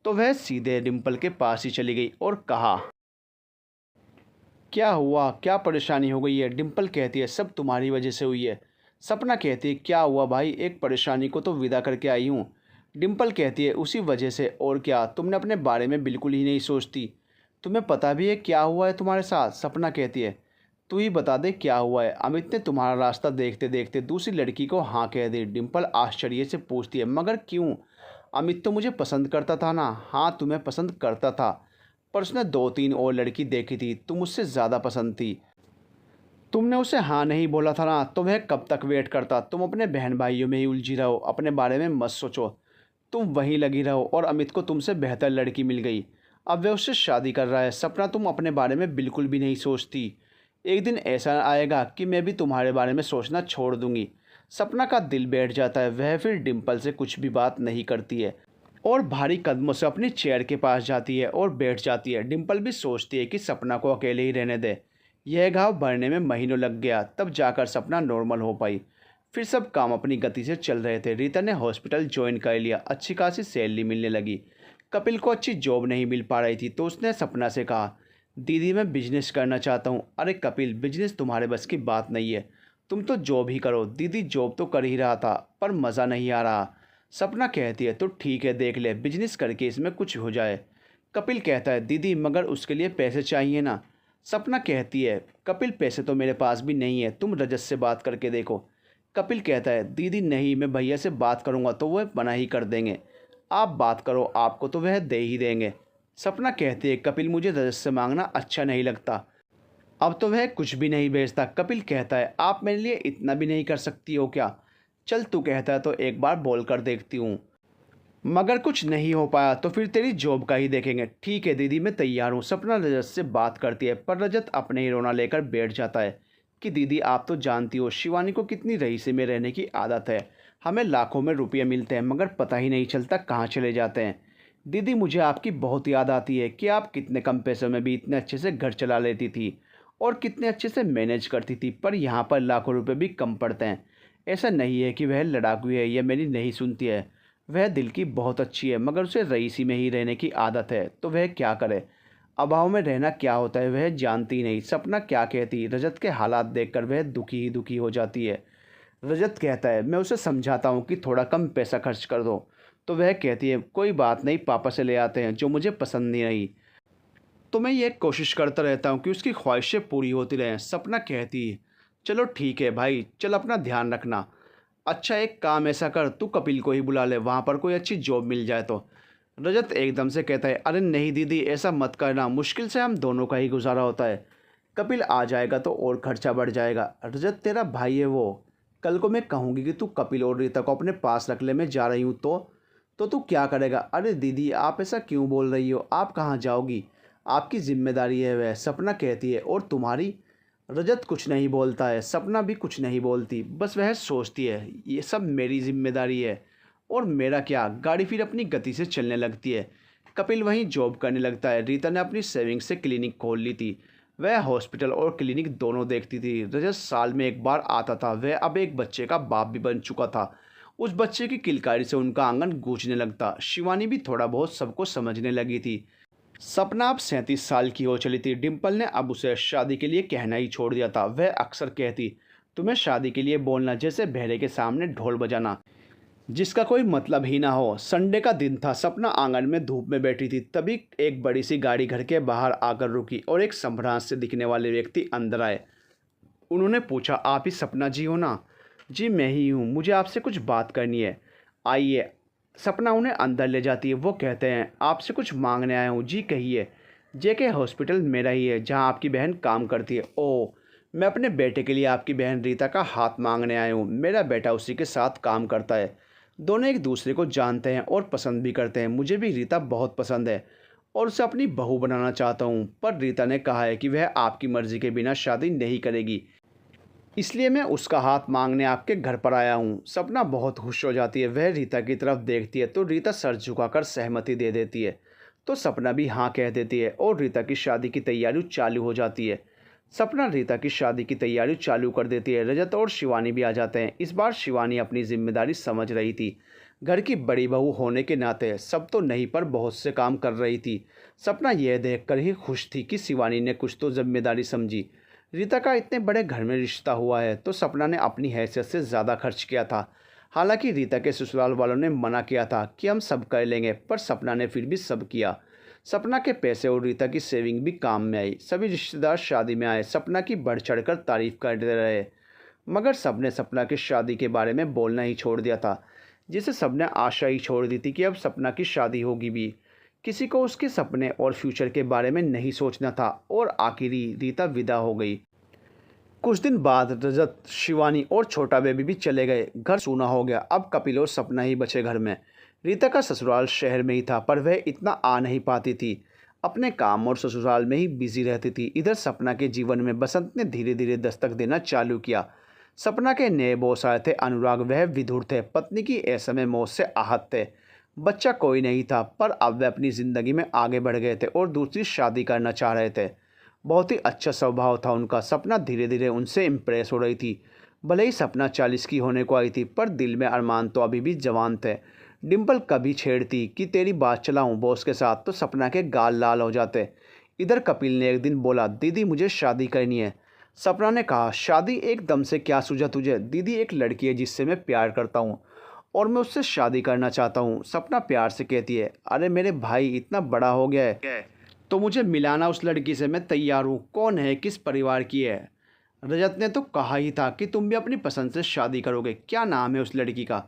तो वह सीधे डिम्पल के पास ही चली गई और कहा क्या हुआ, क्या परेशानी हो गई है? डिम्पल कहती है सब तुम्हारी वजह से हुई है। सपना कहती है क्या हुआ भाई, एक परेशानी को तो विदा करके आई हूँ। डिम्पल कहती है उसी वजह से, और क्या, तुमने अपने बारे में बिल्कुल ही नहीं सोचती। तुम्हें पता भी है क्या हुआ है तुम्हारे साथ? सपना कहती है तू ही बता दे क्या हुआ है। अमित ने तुम्हारा रास्ता देखते देखते दूसरी लड़की को हाँ कह दी। डिम्पल आश्चर्य से पूछती है मगर क्यों? अमित तो मुझे पसंद करता था ना। हाँ तुम्हें पसंद करता था, पर उसने 2-3 और लड़की देखी थी, तुम मुझसे ज़्यादा पसंद थी। तुमने उसे हाँ नहीं बोला था ना, तो वह कब तक वेट करता? तुम अपने बहन भाइयों में ही उलझी रहो, अपने बारे में मत सोचो। तुम वहीं लगी रहो और अमित को तुमसे बेहतर लड़की मिल गई, अब वह उससे शादी कर रहा है। सपना तुम अपने बारे में बिल्कुल भी नहीं सोचती। एक दिन ऐसा आएगा कि मैं भी तुम्हारे बारे में सोचना छोड़ दूंगी। सपना का दिल बैठ जाता है, वह फिर डिम्पल से कुछ भी बात नहीं करती है और भारी कदमों से अपनी चेयर के पास जाती है और बैठ जाती है। डिम्पल भी सोचती है कि सपना को अकेले ही रहने दे। यह घाव भरने में महीनों लग गया, तब जाकर सपना नॉर्मल हो पाई। फिर सब काम अपनी गति से चल रहे थे। रीता ने हॉस्पिटल ज्वाइन कर लिया, अच्छी खासी सैलरी मिलने लगी। कपिल को अच्छी जॉब नहीं मिल पा रही थी, तो उसने सपना से कहा दीदी मैं बिजनेस करना चाहता हूँ। अरे कपिल, बिजनेस तुम्हारे बस की बात नहीं है, तुम तो जॉब ही करो। दीदी जॉब तो कर ही रहा था, पर मज़ा नहीं आ रहा। सपना कहती है तो ठीक है, देख ले, बिजनेस करके इसमें कुछ हो जाए। कपिल कहता है दीदी मगर उसके लिए पैसे चाहिए ना। सपना कहती है कपिल पैसे तो मेरे पास भी नहीं है, तुम रजत से बात करके देखो। कपिल कहता है दीदी नहीं, मैं भैया से बात करूंगा तो वह मना ही कर देंगे। आप बात करो, आपको तो वह दे ही देंगे। सपना कहती है कपिल मुझे रजत से मांगना अच्छा नहीं लगता, अब तो वह कुछ भी नहीं भेजता। कपिल कहता है आप मेरे लिए इतना भी नहीं कर सकती हो क्या? चल तू कहता है तो एक बार बोल कर देखती हूँ, मगर कुछ नहीं हो पाया तो फिर तेरी जॉब का ही देखेंगे। ठीक है दीदी मैं तैयार हूँ। सपना रजत से बात करती है, पर रजत अपने ही रोना लेकर बैठ जाता है कि दीदी आप तो जानती हो शिवानी को कितनी रईसी में रहने की आदत है। हमें लाखों में रुपये मिलते हैं मगर पता ही नहीं चलता कहाँ चले जाते हैं। दीदी मुझे आपकी बहुत याद आती है कि आप कितने कम पैसों में भी इतने अच्छे से घर चला लेती थी और कितने अच्छे से मैनेज करती थी, पर यहाँ पर लाखों रुपये भी कम पड़ते हैं। ऐसा नहीं है कि वह लड़ाकू है या मेरी नहीं सुनती है, वह दिल की बहुत अच्छी है, मगर उसे रईसी में ही रहने की आदत है, तो वह क्या करे? अभाव में रहना क्या होता है वह जानती नहीं। सपना क्या कहती, रजत के हालात देखकर वह दुखी ही दुखी हो जाती है। रजत कहता है मैं उसे समझाता हूँ कि थोड़ा कम पैसा खर्च कर दो, तो वह कहती है कोई बात नहीं, पापा से ले आते हैं जो मुझे पसंद नहीं आई। तो मैं ये कोशिश करता रहता हूँ कि उसकी ख्वाहिशें पूरी होती रहें। सपना कहती है चलो ठीक है भाई, चल अपना ध्यान रखना। अच्छा एक काम ऐसा कर, तू कपिल को ही बुला ले, वहाँ पर कोई अच्छी जॉब मिल जाए तो। रजत एकदम से कहता है अरे नहीं दीदी ऐसा मत करना, मुश्किल से हम दोनों का ही गुजारा होता है, कपिल आ जाएगा तो और खर्चा बढ़ जाएगा। रजत तेरा भाई है वो, कल को मैं कहूँगी कि तू कपिल और रीता को अपने पास रख ले, मैं जा रही हूँ तो तू क्या करेगा? अरे दीदी आप ऐसा क्यों बोल रही हो, आप कहाँ जाओगी? आपकी जिम्मेदारी है वह। सपना कहती है और तुम्हारी? रजत कुछ नहीं बोलता है, सपना भी कुछ नहीं बोलती, बस वह सोचती है ये सब मेरी जिम्मेदारी है और मेरा क्या। गाड़ी फिर अपनी गति से चलने लगती है। कपिल वहीं जॉब करने लगता है। रीता ने अपनी सेविंग्स से क्लिनिक खोल ली थी, वह हॉस्पिटल और क्लिनिक दोनों देखती थी। रजत साल में एक बार आता था, वह अब एक बच्चे का बाप भी बन चुका था। उस बच्चे की किलकारी से उनका आंगन गूंजने लगता। शिवानी भी थोड़ा बहुत सबको समझने लगी थी। सपना अब 37 साल की हो चली थी। डिम्पल ने अब उसे शादी के लिए कहना ही छोड़ दिया था। वह अक्सर कहती तुम्हें शादी के लिए बोलना जैसे बहरे के सामने ढोल बजाना, जिसका कोई मतलब ही ना हो। संडे का दिन था, सपना आंगन में धूप में बैठी थी, तभी एक बड़ी सी गाड़ी घर के बाहर आकर रुकी और एक संभ्रांत से दिखने वाले व्यक्ति अंदर आए। उन्होंने पूछा आप ही सपना जी हो ना? जी मैं ही हूँ, मुझे आपसे कुछ बात करनी है, आइए। सपना उन्हें अंदर ले जाती है। वो कहते हैं आपसे कुछ मांगने आया हूँ। जी कहिए। जेके हॉस्पिटल मेरा ही है जहाँ आपकी बहन काम करती है। ओह, मैं अपने बेटे के लिए आपकी बहन रीता का हाथ मांगने आया हूँ। मेरा बेटा उसी के साथ काम करता है, दोनों एक दूसरे को जानते हैं और पसंद भी करते हैं। मुझे भी रीता बहुत पसंद है और उसे अपनी बहू बनाना चाहता हूँ, पर रीता ने कहा है कि वह आपकी मर्ज़ी के बिना शादी नहीं करेगी, इसलिए मैं उसका हाथ मांगने आपके घर पर आया हूँ। सपना बहुत खुश हो जाती है, वह रीता की तरफ देखती है तो रीता सर झुकाकर सहमति दे देती है, तो सपना भी हाँ कह देती है और रीता की शादी की तैयारी चालू हो जाती है। सपना रीता की शादी की तैयारी चालू कर देती है। रजत और शिवानी भी आ जाते हैं। इस बार शिवानी अपनी जिम्मेदारी समझ रही थी। घर की बड़ी बहू होने के नाते सब तो नहीं पर बहुत से काम कर रही थी। सपना यह देखकर ही खुश थी कि शिवानी ने कुछ तो जिम्मेदारी समझी। रीता का इतने बड़े घर में रिश्ता हुआ है तो सपना ने अपनी हैसियत से ज़्यादा खर्च किया था। हालांकि रीता के ससुराल वालों ने मना किया था कि हम सब कर लेंगे, पर सपना ने फिर भी सब किया। सपना के पैसे और रीता की सेविंग भी काम में आई। सभी रिश्तेदार शादी में आए, सपना की बढ़ चढ़कर तारीफ करते रहे, मगर सबने सपना की शादी के बारे में बोलना ही छोड़ दिया था। जिसे सबने आशा ही छोड़ दी थी कि अब सपना की शादी होगी भी। किसी को उसके सपने और फ्यूचर के बारे में नहीं सोचना था और आखिरी रीता विदा हो गई। कुछ दिन बाद रजत, शिवानी और छोटा बेबी भी चले गए। घर सूना हो गया। अब कपिल और सपना ही बचे घर में। रीता का ससुराल शहर में ही था, पर वह इतना आ नहीं पाती थी। अपने काम और ससुराल में ही बिजी रहती थी। इधर सपना के जीवन में बसंत ने धीरे धीरे दस्तक देना चालू किया। सपना के नए बॉस आए थे अनुराग। वह विधुर थे, पत्नी की असमय मौत से आहत थे। बच्चा कोई नहीं था, पर अब वह अपनी ज़िंदगी में आगे बढ़ गए थे और दूसरी शादी करना चाह रहे थे। बहुत ही अच्छा स्वभाव था उनका। सपना धीरे धीरे उनसे इम्प्रेस हो रही थी। भले ही सपना 40 की होने को आई थी, पर दिल में अरमान तो अभी भी जवान थे। डिम्पल कभी छेड़ती कि तेरी बात चलाऊं बॉस के साथ, तो सपना के गाल लाल हो जाते। इधर कपिल ने एक दिन बोला, दीदी मुझे शादी करनी है। सपना ने कहा, शादी एकदम से क्या सूझा तुझे? दीदी एक लड़की है जिससे मैं प्यार करता हूँ और मैं उससे शादी करना चाहता हूँ। सपना प्यार से कहती है, अरे मेरे भाई इतना बड़ा हो गया है तो मुझे मिलाना उस लड़की से, मैं तैयार हूँ। कौन है, किस परिवार की है? रजत ने तो कहा ही था कि तुम भी अपनी पसंद से शादी करोगे। क्या नाम है उस लड़की का?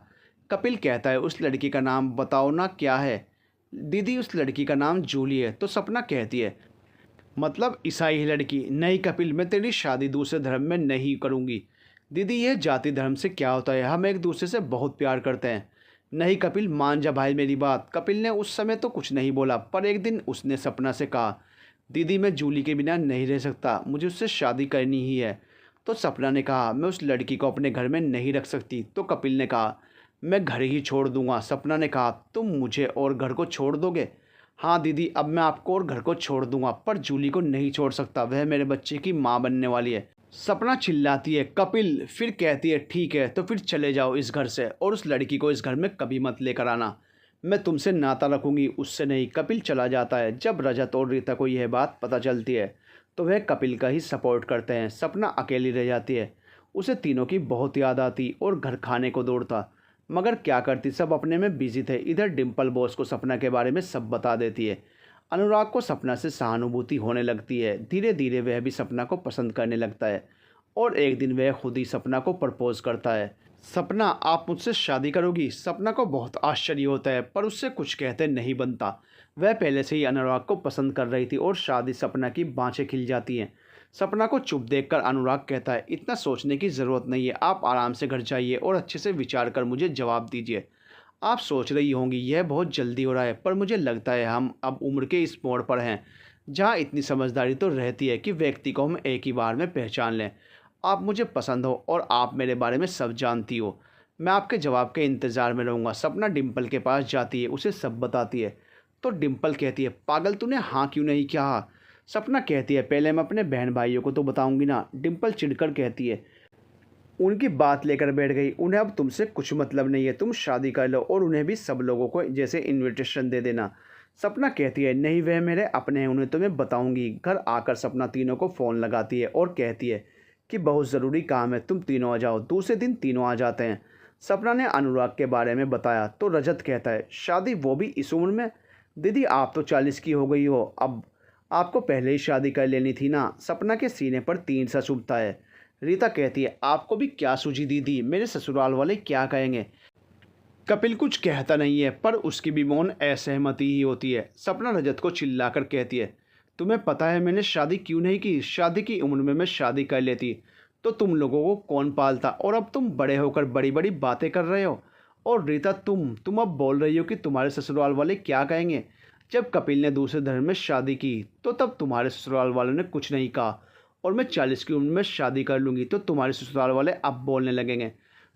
कपिल कहता है, उस लड़की का नाम बताओ ना क्या है? दीदी उस लड़की का नाम जूली है। तो सपना कहती है, मतलब ईसाई लड़की? नहीं कपिल, मैं तेरी शादी दूसरे धर्म में नहीं करूँगी। दीदी यह जाति धर्म से क्या होता है? हम एक दूसरे से बहुत प्यार करते हैं। नहीं कपिल, मान जा भाई मेरी बात। कपिल ने उस समय तो कुछ नहीं बोला, पर एक दिन उसने सपना से कहा, दीदी मैं जूली के बिना नहीं रह सकता, मुझे उससे शादी करनी ही है। तो सपना ने कहा, मैं उस लड़की को अपने घर में नहीं रख सकती। तो कपिल ने कहा, मैं घर ही छोड़ दूंगा। सपना ने कहा, तुम मुझे और घर को छोड़ दोगे? हाँ दीदी, अब मैं आपको और घर को छोड़ दूंगा, पर जूली को नहीं छोड़ सकता। वह मेरे बच्चे की माँ बनने वाली है। सपना चिल्लाती है, कपिल। फिर कहती है, ठीक है तो फिर चले जाओ इस घर से और उस लड़की को इस घर में कभी मत लेकर आना। मैं तुमसे नाता रखूंगी, उससे नहीं। कपिल चला जाता है। जब रजत और रीता को यह बात पता चलती है तो वह कपिल का ही सपोर्ट करते हैं। सपना अकेली रह जाती है। उसे तीनों की बहुत याद आती और घर खाने को दौड़ता, मगर क्या करती, सब अपने में बिजी थे। इधर डिम्पल बॉस को सपना के बारे में सब बता देती है। अनुराग को सपना से सहानुभूति होने लगती है। धीरे धीरे वह भी सपना को पसंद करने लगता है और एक दिन वह खुद ही सपना को प्रपोज करता है। सपना, आप मुझसे शादी करोगी? सपना को बहुत आश्चर्य होता है, पर उससे कुछ कहते नहीं बनता। वह पहले से ही अनुराग को पसंद कर रही थी और शादी सपना की बाँछें खिल जाती हैं। सपना को चुप देखकर अनुराग कहता है, इतना सोचने की ज़रूरत नहीं है, आप आराम से घर जाइए और अच्छे से विचार कर मुझे जवाब दीजिए। आप सोच रही होंगी यह बहुत जल्दी हो रहा है, पर मुझे लगता है हम अब उम्र के इस मोड़ पर हैं जहाँ इतनी समझदारी तो रहती है कि व्यक्ति को हम एक ही बार में पहचान लें। आप मुझे पसंद हो और आप मेरे बारे में सब जानती हो। मैं आपके जवाब के इंतज़ार में रहूँगा। सपना डिम्पल के पास जाती है, उसे सब बताती है। तो डिम्पल कहती है, पागल तूने हाँ क्यों नहीं कहा? सपना कहती है, पहले मैं अपने बहन भाइयों को तो बताऊंगी ना। डिम्पल चिढ़कर कहती है, उनकी बात लेकर बैठ गई। उन्हें अब तुमसे कुछ मतलब नहीं है, तुम शादी कर लो और उन्हें भी सब लोगों को जैसे इनविटेशन दे देना। सपना कहती है, नहीं वह मेरे अपने हैं, उन्हें तो मैं बताऊंगी। घर आकर सपना तीनों को फ़ोन लगाती है और कहती है कि बहुत ज़रूरी काम है, तुम तीनों आ जाओ। दूसरे दिन तीनों आ जाते हैं। सपना ने अनुराग के बारे में बताया तो रजत कहता है, शादी वो भी इस उम्र में? दीदी आप तो 40 की हो गई हो, अब आपको पहले ही शादी कर लेनी थी ना। सपना के सीने पर 3 सा चुभता है। रीता कहती है, आपको भी क्या सूझी दीदी, मेरे ससुराल वाले क्या कहेंगे? कपिल कुछ कहता नहीं है, पर उसकी भी मौन असहमति ही होती है। सपना रजत को चिल्लाकर कहती है, तुम्हें पता है मैंने शादी क्यों नहीं की? शादी की उम्र में मैं शादी कर लेती तो तुम लोगों को कौन पालता, और अब तुम बड़े होकर बड़ी बड़ी बातें कर रहे हो। और रीता तुम अब बोल रही हो कि तुम्हारे ससुराल वाले क्या कहेंगे। जब कपिल ने दूसरे धर्म में शादी की तो तब तुम्हारे ससुराल वालों ने कुछ नहीं कहा, और मैं 40 की उम्र में शादी कर लूँगी तो तुम्हारे ससुराल वाले अब बोलने लगेंगे।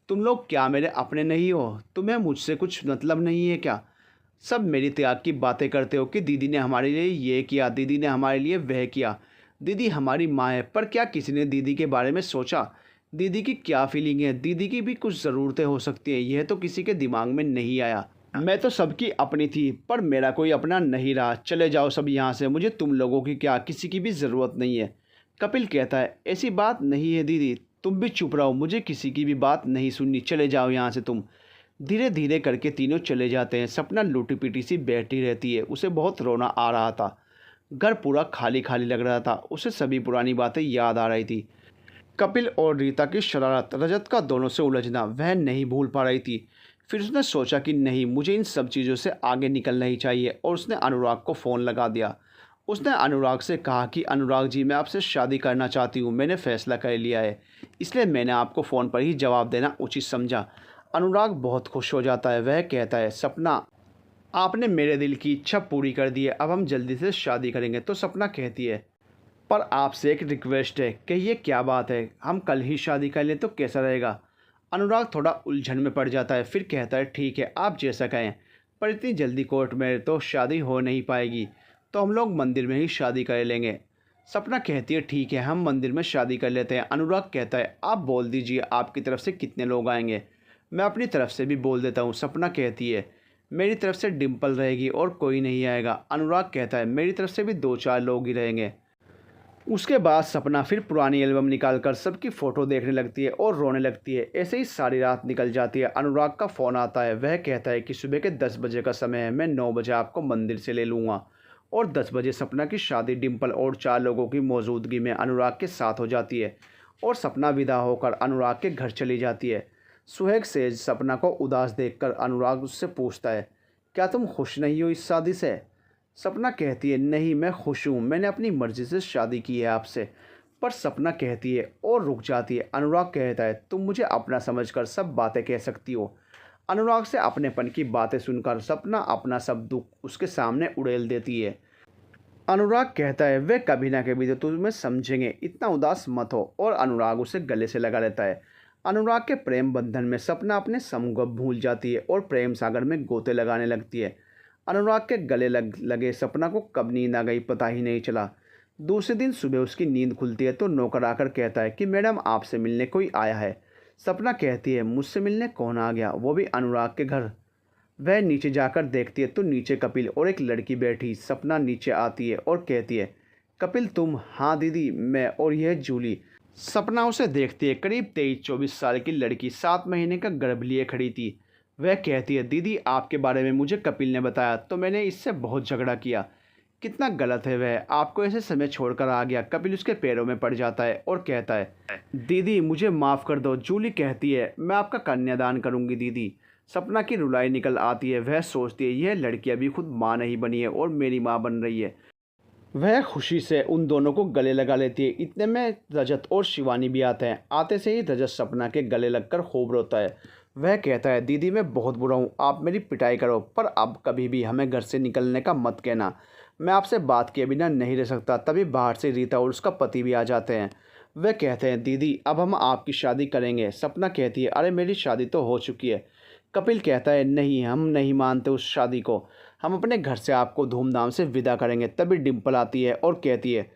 तुम लोग क्या मेरे अपने नहीं हो? तुम्हें मुझसे कुछ मतलब नहीं है क्या? सब मेरी त्याग की बातें करते हो कि दीदी ने हमारे लिए ये किया, दीदी ने हमारे लिए वह किया। दीदी हमारी माँ है, पर क्या किसी ने दीदी के बारे में सोचा? दीदी की क्या फीलिंग है? दीदी की भी कुछ ज़रूरतें हो सकती हैं, यह तो किसी के दिमाग में नहीं आया। मैं तो सबकी अपनी थी, पर मेरा कोई अपना नहीं रहा। चले जाओ सब यहाँ से, मुझे तुम लोगों की क्या किसी की भी ज़रूरत नहीं है। कपिल कहता है, ऐसी बात नहीं है दीदी, तुम भी चुप रहो, मुझे किसी की भी बात नहीं सुननी, चले जाओ यहाँ से तुम। धीरे धीरे करके तीनों चले जाते हैं। सपना लूटी पीटी सी बैठी रहती है, उसे बहुत रोना आ रहा था। घर पूरा खाली खाली लग रहा था, उसे सभी पुरानी बातें याद आ रही थी। कपिल और रीता की शरारत, रजत का दोनों से उलझना वह नहीं भूल पा रही थी। फिर उसने सोचा कि नहीं, मुझे इन सब चीज़ों से आगे निकलना ही चाहिए, और उसने अनुराग को फ़ोन लगा दिया। उसने अनुराग से कहा कि अनुराग जी, मैं आपसे शादी करना चाहती हूँ, मैंने फ़ैसला कर लिया है, इसलिए मैंने आपको फ़ोन पर ही जवाब देना उचित समझा। अनुराग बहुत खुश हो जाता है। वह कहता है, सपना आपने मेरे दिल की इच्छा पूरी कर दी है, अब हम जल्दी से शादी करेंगे। तो सपना कहती है, पर आपसे एक रिक्वेस्ट है। कहिए क्या बात है? हम कल ही शादी कर लें तो कैसा रहेगा? अनुराग थोड़ा उलझन में पड़ जाता है, फिर कहता है, ठीक है आप जैसा कहें, पर इतनी जल्दी कोर्ट में तो शादी हो नहीं पाएगी, तो हम लोग मंदिर में ही शादी कर लेंगे। सपना कहती है, ठीक है हम मंदिर में शादी कर लेते हैं। अनुराग कहता है, आप बोल दीजिए आपकी तरफ से कितने लोग आएंगे, मैं अपनी तरफ से भी बोल देता हूँ। सपना कहती है, मेरी तरफ से डिम्पल रहेगी और कोई नहीं आएगा। अनुराग कहता है, मेरी तरफ से भी 2-4 लोग ही रहेंगे। उसके बाद सपना फिर पुरानी एल्बम निकाल कर सबकी फ़ोटो देखने लगती है और रोने लगती है। ऐसे ही सारी रात निकल जाती है। अनुराग का फ़ोन आता है। वह कहता है कि सुबह के 10 बजे का समय है, मैं 9 बजे आपको मंदिर से ले लूँगा। और 10 बजे सपना की शादी डिम्पल और 4 लोगों की मौजूदगी में अनुराग के साथ हो जाती है, और सपना विदा होकर अनुराग के घर चली जाती है। सुहेग से सपना को उदास देखकर अनुराग उससे पूछता है, क्या तुम खुश नहीं हो इस शादी से? सपना कहती है, नहीं मैं खुश हूँ, मैंने अपनी मर्ज़ी से शादी की है आपसे। पर सपना कहती है और रुक जाती है। अनुराग कहता है, तुम मुझे अपना समझकर सब बातें कह सकती हो। अनुराग से अपनेपन की बातें सुनकर सपना अपना सब दुख उसके सामने उड़ेल देती है। अनुराग कहता है, वे कभी ना कभी तो तुम्हें समझेंगे, इतना उदास मत हो। और अनुराग उसे गले से लगा लेता है। अनुराग के प्रेम बंधन में सपना अपने समूह भूल जाती है और प्रेम सागर में गोते लगाने लगती है। अनुराग के गले लगे सपना को कब नींद आ गई पता ही नहीं चला। दूसरे दिन सुबह उसकी नींद खुलती है तो नौकर आकर कहता है कि मैडम आपसे मिलने कोई आया है। सपना कहती है, मुझसे मिलने कौन आ गया, वो भी अनुराग के घर। वह नीचे जाकर देखती है तो नीचे कपिल और एक लड़की बैठी। सपना नीचे आती है और कहती है, कपिल तुम? हाँ दीदी मैं, और यह जूली। सपना उसे देखती है। करीब 23-24 साल की लड़की 7 महीने का गर्भ लिए खड़ी थी। वह कहती है, दीदी आपके बारे में मुझे कपिल ने बताया तो मैंने इससे बहुत झगड़ा किया। कितना गलत है वह, आपको ऐसे समय छोड़कर आ गया। कपिल उसके पैरों में पड़ जाता है और कहता है, दीदी मुझे माफ़ कर दो। जूली कहती है, मैं आपका कन्यादान करूंगी दीदी। सपना की रुलाई निकल आती है। वह सोचती है, यह लड़की अभी खुद माँ नहीं बनी है और मेरी माँ बन रही है। वह खुशी से उन दोनों को गले लगा लेती है। इतने में रजत और शिवानी भी आते हैं। आते से ही रजत सपना के गले लगकर खूब रोता है। वह कहता है, दीदी मैं बहुत बुरा हूँ, आप मेरी पिटाई करो, पर अब कभी भी हमें घर से निकलने का मत कहना। मैं आपसे बात किए बिना नहीं रह सकता। तभी बाहर से रीता और उसका पति भी आ जाते हैं। वह कहते हैं, दीदी अब हम आपकी शादी करेंगे। सपना कहती है, अरे मेरी शादी तो हो चुकी है। कपिल कहता है, नहीं हम नहीं मानते उस शादी को, हम अपने घर से आपको धूमधाम से विदा करेंगे। तभी डिम्पल आती है और कहती है,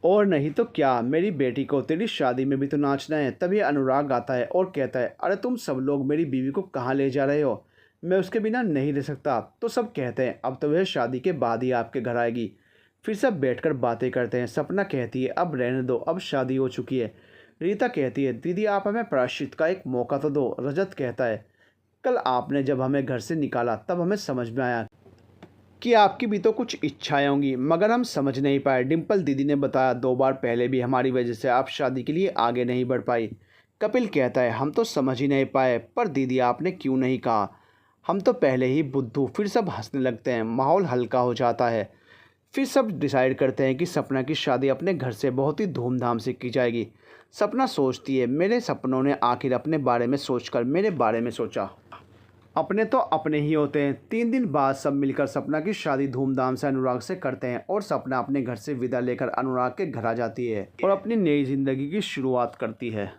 और नहीं तो क्या, मेरी बेटी को तेरी शादी में भी तो नाचना है। तभी अनुराग आता है और कहता है, अरे तुम सब लोग मेरी बीवी को कहाँ ले जा रहे हो, मैं उसके बिना नहीं रह सकता। तो सब कहते हैं, अब तो वह शादी के बाद ही आपके घर आएगी। फिर सब बैठकर बातें करते हैं। सपना कहती है, अब रहने दो, अब शादी हो चुकी है। रीता कहती है, दीदी आप हमें प्रायश्चित का एक मौका तो दो। रजत कहता है, कल आपने जब हमें घर से निकाला तब हमें समझ में आया कि आपकी भी तो कुछ इच्छाएं होंगी, मगर हम समझ नहीं पाए। डिम्पल दीदी ने बताया 2 बार पहले भी हमारी वजह से आप शादी के लिए आगे नहीं बढ़ पाई। कपिल कहता है, हम तो समझ ही नहीं पाए, पर दीदी आपने क्यों नहीं कहा, हम तो पहले ही बुद्धू। फिर सब हंसने लगते हैं, माहौल हल्का हो जाता है। फिर सब डिसाइड करते हैं कि सपना की शादी अपने घर से बहुत ही धूमधाम से की जाएगी। सपना सोचती है, मेरे सपनों ने आखिर अपने बारे में सोचकर मेरे बारे में सोचा। अपने तो अपने ही होते हैं। 3 दिन बाद सब मिलकर सपना की शादी धूमधाम से अनुराग से करते हैं और सपना अपने घर से विदा लेकर अनुराग के घर आ जाती है और अपनी नई जिंदगी की शुरुआत करती है।